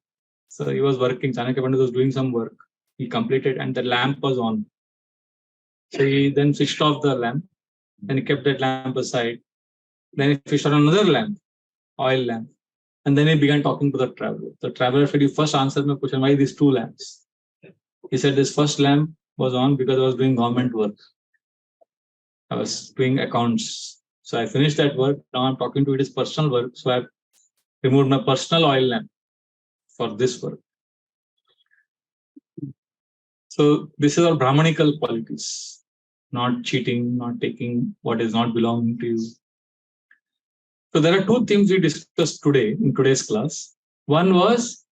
So he was working. Chanakya Pandit was doing some work. He completed and the lamp was on. So he then switched off the lamp. Then he kept that lamp aside. Then he switched on another lamp, oil lamp. And then he began talking to the traveler. The traveler said, you first answered my question, why these two lamps? He said, this first lamp was on because I was doing government work. I was doing accounts. So I finished that work. Now I'm talking to it is personal work. So I've removed my personal oil lamp for this work. So this is all Brahmanical qualities, not cheating, not taking what is not belonging to you. So there are two things we discussed today in today's class. One was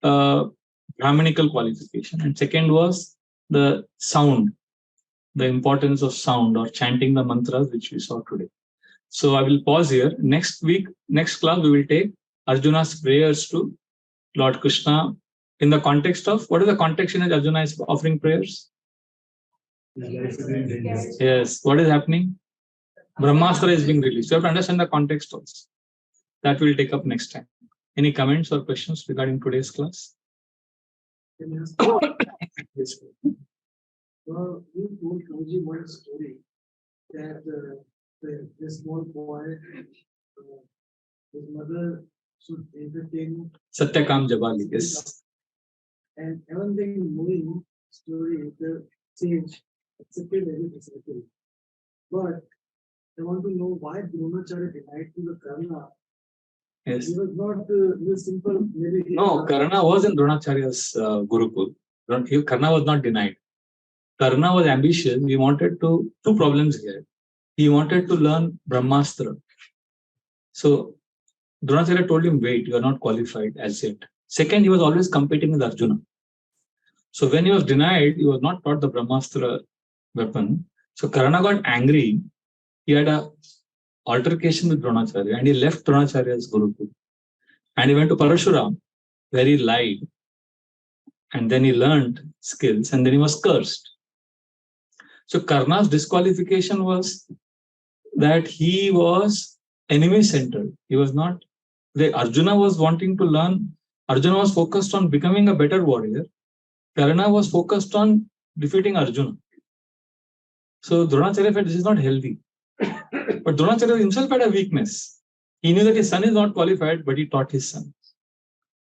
Brahmanical qualification, and second was the sound, the importance of sound or chanting the mantras, which we saw today. So I will pause here. Next week, next class, we will take Arjuna's prayers to Lord Krishna in the context of, what is the context in which Arjuna is offering prayers? Yes. What is happening? Brahmastra is being released. You have to understand the context also. That we'll take up next time. Any comments or questions regarding today's class? Yes. Well, you told Prabhuji one story that the small boy, his mother should entertain Satyakam Jabali, yes. and even the knowing story, the sage accepted every facility. But I want to know why Dronacharya denied to the Karna. Yes. He was not simple. Maybe No, Karna was in Dronacharya's Gurukul. Karna was not denied. Karna was ambitious. He wanted to, two problems here. He wanted to learn Brahmastra. So Dronacharya told him, wait, you are not qualified as yet. Second, he was always competing with Arjuna. So when he was denied, he was not taught the Brahmastra weapon. So Karna got angry. He had a altercation with Dronacharya and he left Dronacharya's Gurukul. And he went to Parashuram, where he lied. And then he learned skills and then he was cursed. So Karna's disqualification was that he was enemy-centered. He was not, Arjuna was wanting to learn, Arjuna was focused on becoming a better warrior. Karna was focused on defeating Arjuna. So Dronacharya felt this is not healthy. But Dronacharya himself had a weakness. He knew that his son is not qualified, but he taught his son.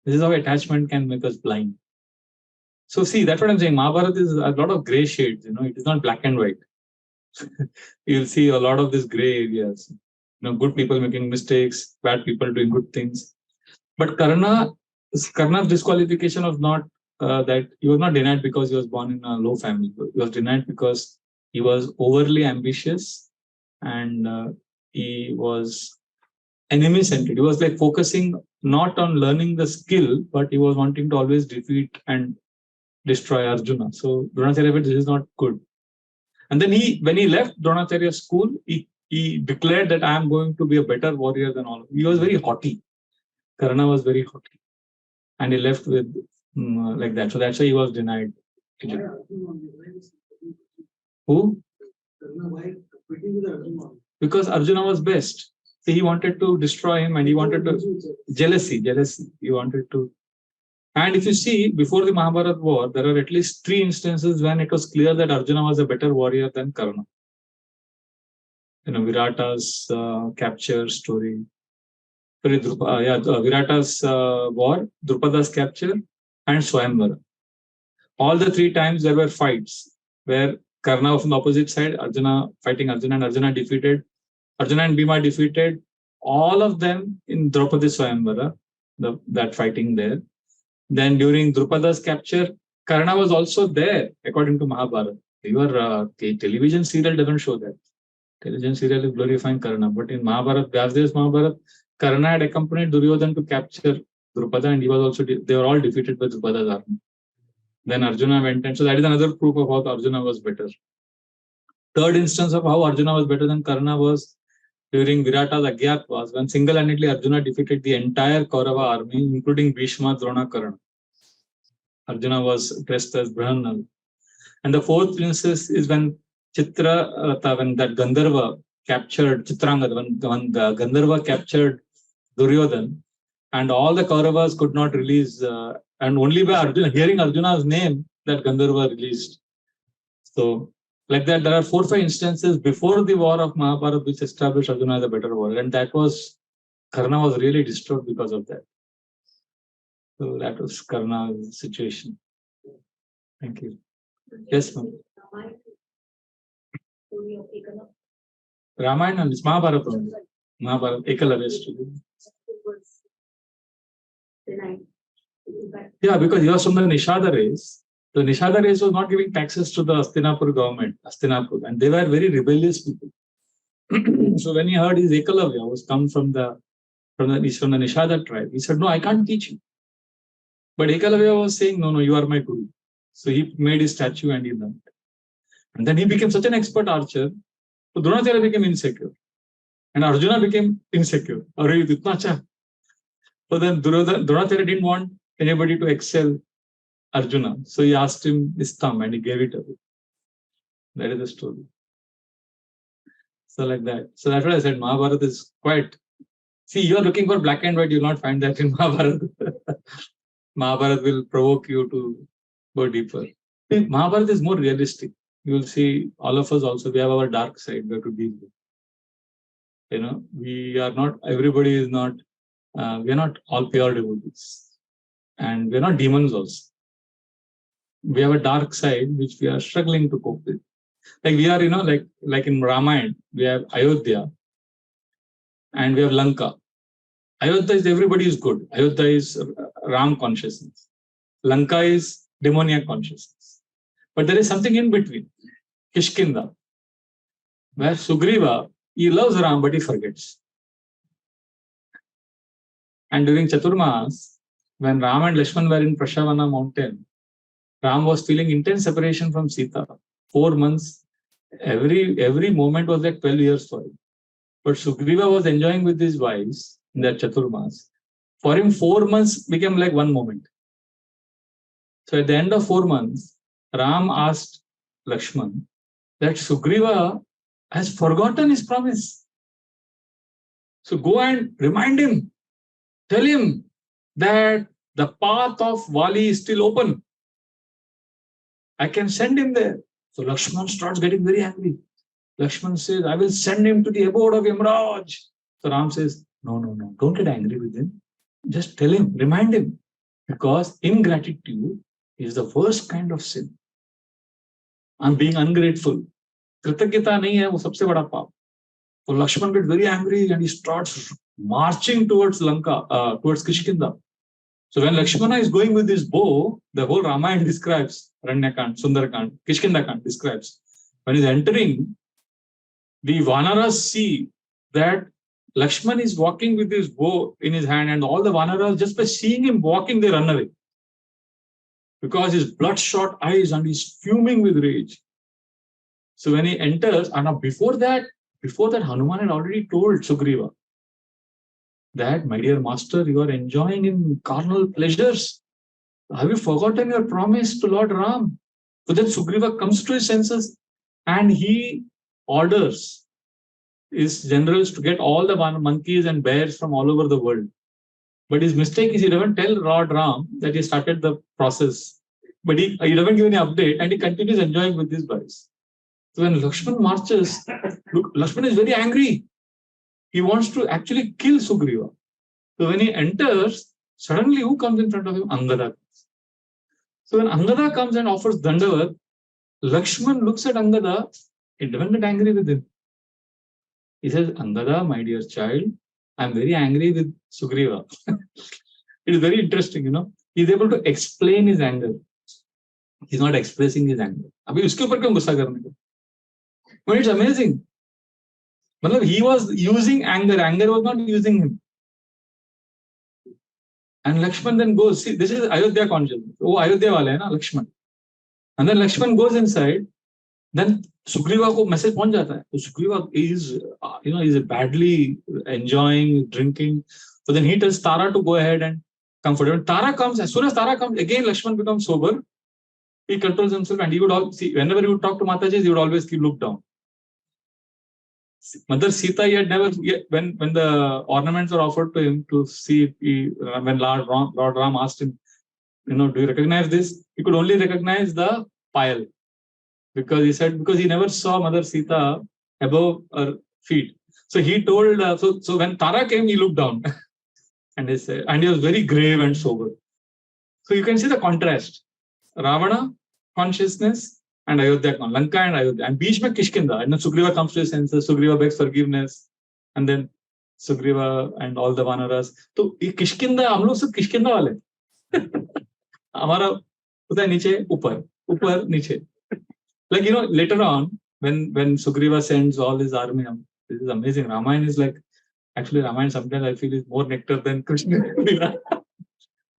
This is how attachment can make us blind. So see, that's what I'm saying. Mahabharata is a lot of gray shades, it is not black and white. You'll see a lot of these gray areas. Good people making mistakes, bad people doing good things. But Karna's disqualification was not that he was not denied because he was born in a low family. He was denied because he was overly ambitious and he was enemy-centered. He was like focusing not on learning the skill, but he was wanting to always defeat and destroy Arjuna. So Dronacharya felt this is not good. And then when he left Dronacharya's school, he declared that I am going to be a better warrior than all of you. He was very haughty. Karna was very haughty. And he left with like that. So that's why he was denied. Who? Because Arjuna was best. So he wanted to destroy him and he wanted to... Jealousy. He wanted to... And if you see, before the Mahabharata war, there are at least 3 instances when it was clear that Arjuna was a better warrior than Karna. Virata's capture story. Virata's war, Drupada's capture, and Swayamvara. All the 3 times there were fights where Karna was on the opposite side, Arjuna fighting Arjuna, and Arjuna defeated. Arjuna and Bhima defeated all of them in Draupadi Swayamvara, that fighting there. Then during Drupada's capture, Karna was also there, according to Mahabharata. Your television serial doesn't show that. Television serial is glorifying Karna. But in Mahabharata, Vyasdeva's Mahabharata, Karna had accompanied Duryodhana to capture Drupada and they were all defeated by Drupada's army. Then Arjuna went and so that is another proof of how Arjuna was better. Third instance of how Arjuna was better than Karna was during Virata's Agyatwas, when single-handedly Arjuna defeated the entire Kaurava army, including Bhishma, Drona, Karna. Arjuna was dressed as Brahmanal. And the fourth instance is when when that Gandharva captured Chitrangada, when Gandharva captured Duryodhana, and all the Kauravas could not release, and only by Arjuna, hearing Arjuna's name, that Gandharva released. So, like that, there are 4 or 5 instances before the war of Mahabharata which established Arjuna as a better warrior, and that was, Karna was really disturbed because of that. So that was Karna's situation. Thank you. Yes, ma'am. Ramayana and Mahabharata. Mahabharata, Ekalavya story. Yeah, because he was from the Nishada race. The Nishada race was not giving taxes to the Hastinapur government, and they were very rebellious people. So when he heard his Ekalavya was come from the Nishada tribe, he said, "No, I can't teach you." But Ekalavya was saying, "No, you are my guru." So he made his statue and he learned. And then he became such an expert archer, so Dronacharya became insecure. And Arjuna became insecure. So then Dronacharya didn't want anybody to excel Arjuna. So he asked him his thumb and he gave it away. That is the story. So like that. So that's what I said. Mahabharata is quite. See, you are looking for black and white, you will not find that in Mahabharata. Mahabharata will provoke you to go deeper. Mahabharata is more realistic. You will see all of us also, we have our dark side we have to deal with. We are not, everybody is not, we are not all pure devotees. And we are not demons also. We have a dark side which we are struggling to cope with. Like we are, like in Ramayana, we have Ayodhya and we have Lanka. Ayodhya is everybody is good. Ayodhya is Ram consciousness. Lanka is demoniac consciousness. But there is something in between. Kishkinda, where Sugriva, he loves Ram, but he forgets. And during Chaturmas, when Ram and Lakshman were in Prashavana mountain, Ram was feeling intense separation from Sita. 4 months, every moment was like 12 years for him. But Sugriva was enjoying with his wives in their Chaturmas. For him, 4 months became like 1 moment. So at the end of 4 months, Ram asked Lakshman that Sugriva has forgotten his promise. So go and remind him. Tell him that the path of Vali is still open. I can send him there. So Lakshman starts getting very angry. Lakshman says, I will send him to the abode of Yamraj. So Ram says, no, don't get angry with him. Just tell him, remind him. Because ingratitude is the worst kind of sin. I'm being ungrateful. Kritagita nahi hai, wo sabse bada paap. So Lakshman gets very angry and he starts marching towards Lanka, towards Kishkinda. So when Lakshmana is going with his bow, the whole Ramayana describes, Aranyakand, Sundarakand, Kishkindakand describes. When he's entering, the Vanaras see that Lakshman is walking with his bow in his hand, and all the Vanaras, just by seeing him walking, they run away. Because his bloodshot eyes and he's fuming with rage. So when he enters, and before that, Hanuman had already told Sugriva that, my dear master, you are enjoying in carnal pleasures. Have you forgotten your promise to Lord Ram? So then Sugriva comes to his senses and he orders his generals to get all the monkeys and bears from all over the world. But his mistake is he doesn't tell Lord Ram that he started the process. But he doesn't give any update and he continues enjoying with these boys. So when Lakshman marches, look, Lakshman is very angry. He wants to actually kill Sugriva. So when he enters, suddenly who comes in front of him? Angada. So when Angada comes and offers Dandavat, Lakshman looks at Angada, he doesn't get angry with him. He says, Angada, my dear child, I'm very angry with Sugriva. It is very interesting, He's able to explain his anger. He's not expressing his anger. Abhi uske upar kyun gussa karne ka? But it's amazing. He was using anger. Anger was not using him. And Lakshman then goes, see, this is Ayodhya consciousness. Oh, Ayodhya wale hai na, Lakshman. And then Lakshman goes inside. Then Sugriva ko message pahunch jata hai. So Sugriva is, is badly enjoying, drinking. So then he tells Tara to go ahead and comfort him. Tara comes, as soon as Tara comes, again Lakshman becomes sober. He controls himself and he would all see, whenever he would talk to Mataji, he would always keep look down. Mother Sita, he had never, when the ornaments were offered to him to see, when Lord Ram asked him, do you recognize this? He could only recognize the pile. Because he said, because he never saw Mother Sita above her feet. So he told, so when Tara came, he looked down. and he was very grave and sober. So you can see the contrast. Ravana, consciousness, and Ayodhya, Lanka and Ayodhya. And beach mein Kishkinda. And then Sugriva comes to his senses, Sugriva begs forgiveness. And then Sugriva and all the Vanaras. So Kishkinda, hum log sab Kishkinda wale. हमारा होता है नीचे ऊपर, ऊपर नीचे. Like, you know, later on, when Sugriva sends all his army, this is amazing. Ramayana is like, actually Ramayana sometimes I feel is more nectar than Krishna.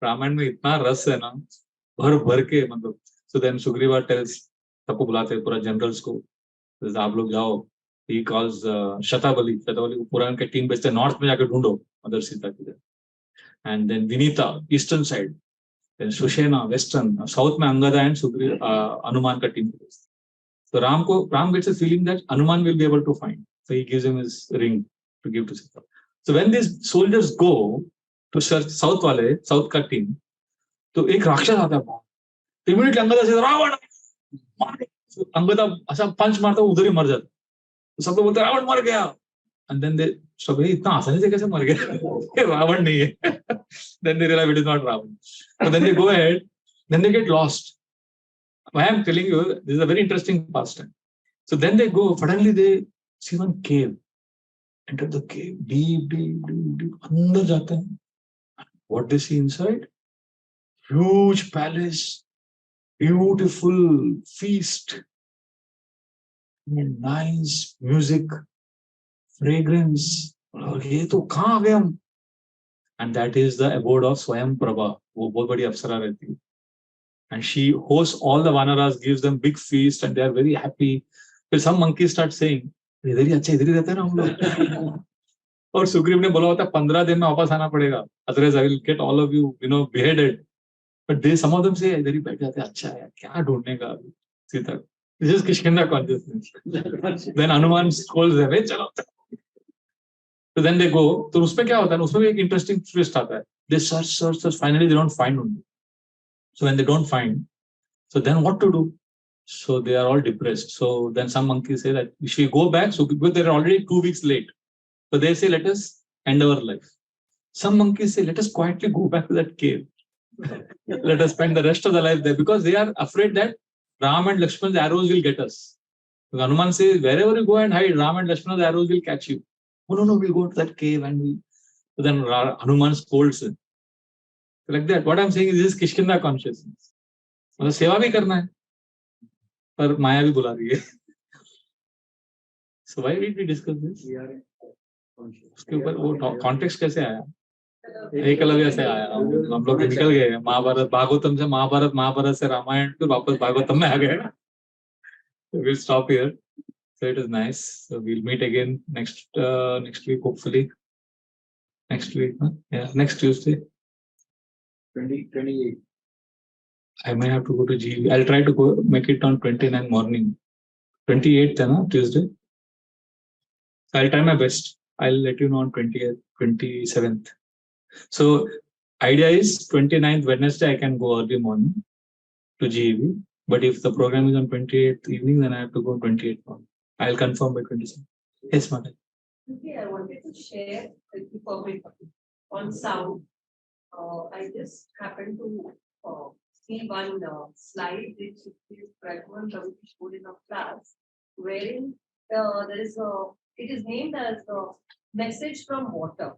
Ramayan में इतना रस है ना, भर भर के मतलब. So then Sugriva tells, सबको बुलाते हैं पूरा जनरल्स को, आप लोग जाओ. He calls शतावली को पूरा उनके टीम भेजते हैं, नॉर्थ में जाकर ढूंढो मदर सीता की. And then Vinita, eastern side. Then Sushena, western. South में अंगदा and Hanuman का team. So Ram gets a feeling that Hanuman will be able to find. So he gives him his ring to give to Sita. So when these soldiers go to search South का team, तो एक राक्षस आता है. Immediately Angada says, Ravan! Angada ऐसा पंच मारता है, उधर ही मर जाता. तो सब लोग बोलते हैं, रावण मर गया. And then they, सब इतना आसानी से कैसे मर गया? रावण नहीं है. Then they realize it is not Ravan. So then they go ahead, then they get lost. Why I am telling you, this is a very interesting pastime. So then they go, suddenly they see one cave. Enter the cave, deep. अंदर जाते हैं. What they see inside? Huge palace, beautiful feast, nice music, fragrance. और ये तो कहाँ गए हम? And that is the abode of Swayam Prabha. वो बहुत बड़ी अप्सरा रहती है. And she hosts all the Vanaras, gives them big feast, and they are very happy. But some monkeys start saying, इधर ही अच्छा, इधर ही रहते हैं ना हम लोग. और सुग्रीव ने बोला होता 15 दिन में वापस आना पड़ेगा, otherwise I will get all of you, beheaded. But some of them say, इधर ही बैठ जाते हैं, अच्छा है, क्या ढूंढने का Sita. This is Kishkinda consciousness. Then Hanuman scolds them, चलो. So then they go. तो उसमें क्या होता है? उसमें भी एक interesting twist आता है. They search. Finally, they don't find one. So when they don't find, so then what to do? So they are all depressed. So then some monkeys say that if we go back, so because they're already 2 weeks late. So they say, let us end our life. Some monkeys say, let us quietly go back to that cave. Let us spend the rest of the life there, because they are afraid that Ram and Lakshman's arrows will get us. So Hanuman says, wherever you go and hide, Ram and Lakshman's arrows will catch you. Oh, no, we'll go to that cave and we. So then Hanuman scolds him. Like that. What I'm saying is this is Kishkinda consciousness. मतलब सेवा भी करना है, पर माया भी बुला रही है. So why did we discuss this? उसके ऊपर वो context कैसे आया? एकलव्य से आया. हम लोग निकल गए महाभारत, भागवतम से महाभारत से रामायण, फिर वापस भागवतम में आ गए. So we'll stop here. So it is nice. So we'll meet again next week, hopefully. Next week, huh? Yeah, next Tuesday. 28. I may have to go to GV. I'll try to go make it on 29 morning. 28th, Tuesday. So I'll try my best. I'll let you know on 20th, 27th. So idea is 29th Wednesday I can go early morning to GEV. But if the program is on 28th evening, then I have to go 28th morning. I'll confirm by 27th. Yes, Mata. Okay, I wanted to share with you on sound. I just happened to see one slide which is Pragman showed in a class, wherein there is it is named as a message from water.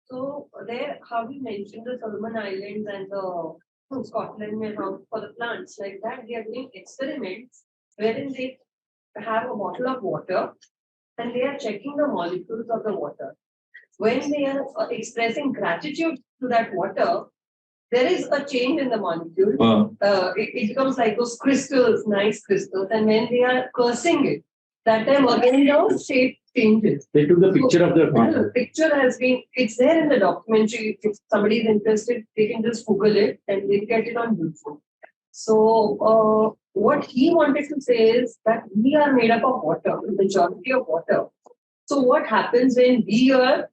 So there, how we mentioned the Solomon Islands and the Scotland and how for the plants like that, they are doing experiments wherein they have a bottle of water and they are checking the molecules of the water. When they are expressing gratitude to that water, there is a change in the molecule. Wow. It becomes like those crystals, nice crystals. And when they are cursing it, that time again the shape changes. They took the picture of the The picture has been, it's there in the documentary. If somebody is interested, they can just Google it and they get it on YouTube. So what he wanted to say is that we are made up of water, the majority of water. So what happens when we are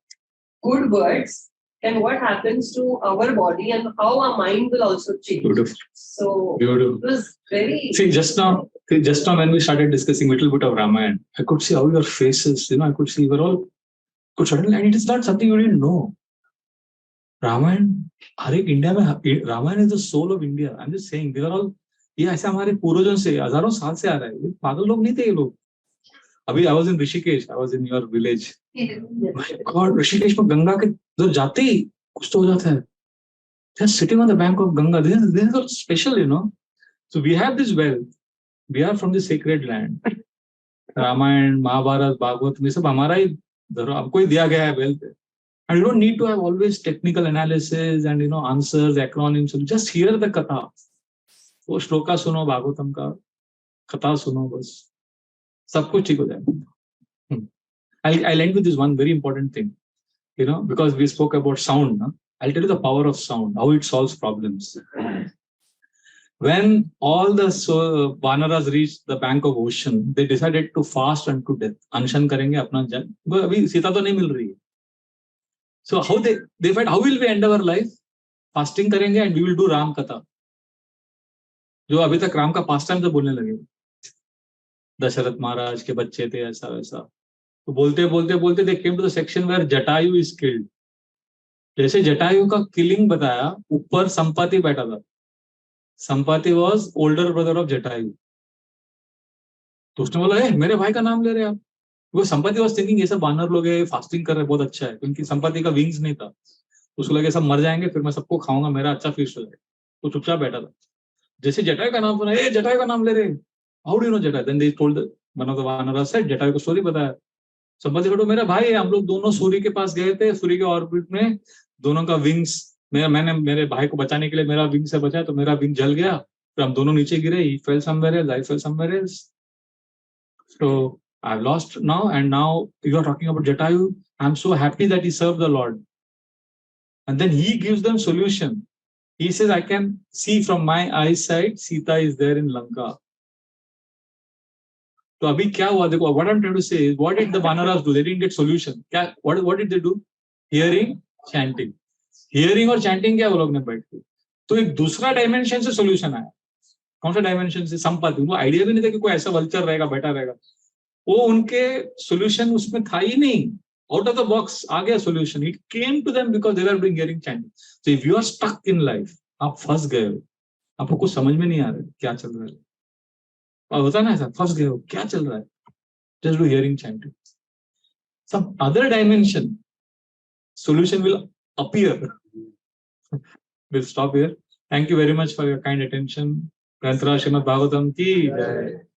good words and what happens to our body and how our mind will also change. Beautiful. So Beautiful. it was very... See, just now when we started discussing a little bit of Ramayana, I could see how your faces, I could see we're all, could suddenly, and it is not something you didn't know. Ramayana, India में, Ramayana is the soul of India. I'm just saying, they are all, ये ऐसे हमारे पूर्वजों से हजारों साल से आ रहा है. पागल लोग नहीं थे ये लोग. अभी I was in Rishikesh, I was in your village. My God, Rishikesh में गंगा के उधर जाते ही कुछ तो हो जाता है. Just sitting on the bank of Ganga. This is all special, you know. So we have this wealth. We are from the sacred land. Ramayana, Mahabharata, Bhagavatam, ये सब हमारा ही धरो, आपको ही दिया गया है wealth. And you don't need to have always technical analysis and answers, acronyms. So just hear the katha. वो श्लोका सुनो भागवतम का, कथा सुनो बस, सब कुछ ठीक हो जाएगा. I'll end with this one very important thing, because we spoke about sound. No? I'll tell you the power of sound, how it solves problems. When all the Vanaras reached the bank of ocean, they decided to fast unto death. Anshan karenge apna jan. Abhi Sita to nahi mil rahi hai. So how they find, how will we end our life? Fasting karenge and we will do Ram Katha. जो अभी तक राम का past time से बोलने लगे, दशरथ महाराज के बच्चे थे ऐसा वैसा, तो बोलते बोलते बोलते they came to the section where Jatayu is killed. जैसे जटायु का किलिंग बताया, ऊपर संपाति बैठा था. Sampati was older brother of Jatayu. तो उसने बोला, मेरे भाई का नाम ले रहे आप. वो संपाति was thinking ये सब वानर लोग हैं, फास्टिंग कर रहे हैं, बहुत अच्छा है, क्योंकि संपाति का विंग्स नहीं था. उसको लगे सब मर जाएंगे, फिर मैं सबको खाऊंगा, मेरा अच्छा फीस्ट हो जाएगा. वो चुपचाप बैठा था. जैसे जटायु का नाम सुना, जटायु का नाम ले रहे, how do you know Jatayu? Then they told one of the vanaras said, Jatayu को स्टोरी बताया. संपाति बोलो, मेरा भाई है, हम लोग दोनों सूर्य के पास गए थे, सूर्य के ऑर्बिट में दोनों का विंग्स, मैंने मेरे भाई को बचाने के लिए मेरा विंग से बचाया, तो मेरा विंग जल गया, फिर हम दोनों नीचे गिरे. He fell somewhere else, I fell somewhere else. So I've lost now, and now you are talking about Jatayu. I'm so happy that he served the Lord. And then he gives them solution. He says, I can see from my eyesight, Sita is there in Lanka. तो अभी क्या हुआ देखो, what I'm trying to say is, what did the Vanaras do? They didn't get solution. क्या, what did they do? Hearing, chanting. Hearing और chanting क्या वो लोग ने बैठ के, तो एक दूसरा डायमेंशन से सॉल्यूशन आया. कौन सा डायमेंशन से? संपाति. उनको आइडिया भी नहीं था कि कोई ऐसा वल्चर रहेगा, बैठा रहेगा. वो उनके सॉल्यूशन उसमें था ही नहीं. आउट ऑफ द बॉक्स आ गया solution. It came to them because they were doing hearing chanting. So if you are stuck in life, आप फंस गए हो, आपको कुछ समझ में नहीं आ रहा है क्या चल रहा है, और होता ना ऐसा, फंस गए हो, क्या चल रहा है, just do hearing chanting. Some other dimension, solution will appear. We'll stop here. Thank you very much for your kind attention. Granthara Srimad Bhagavatam ki jai.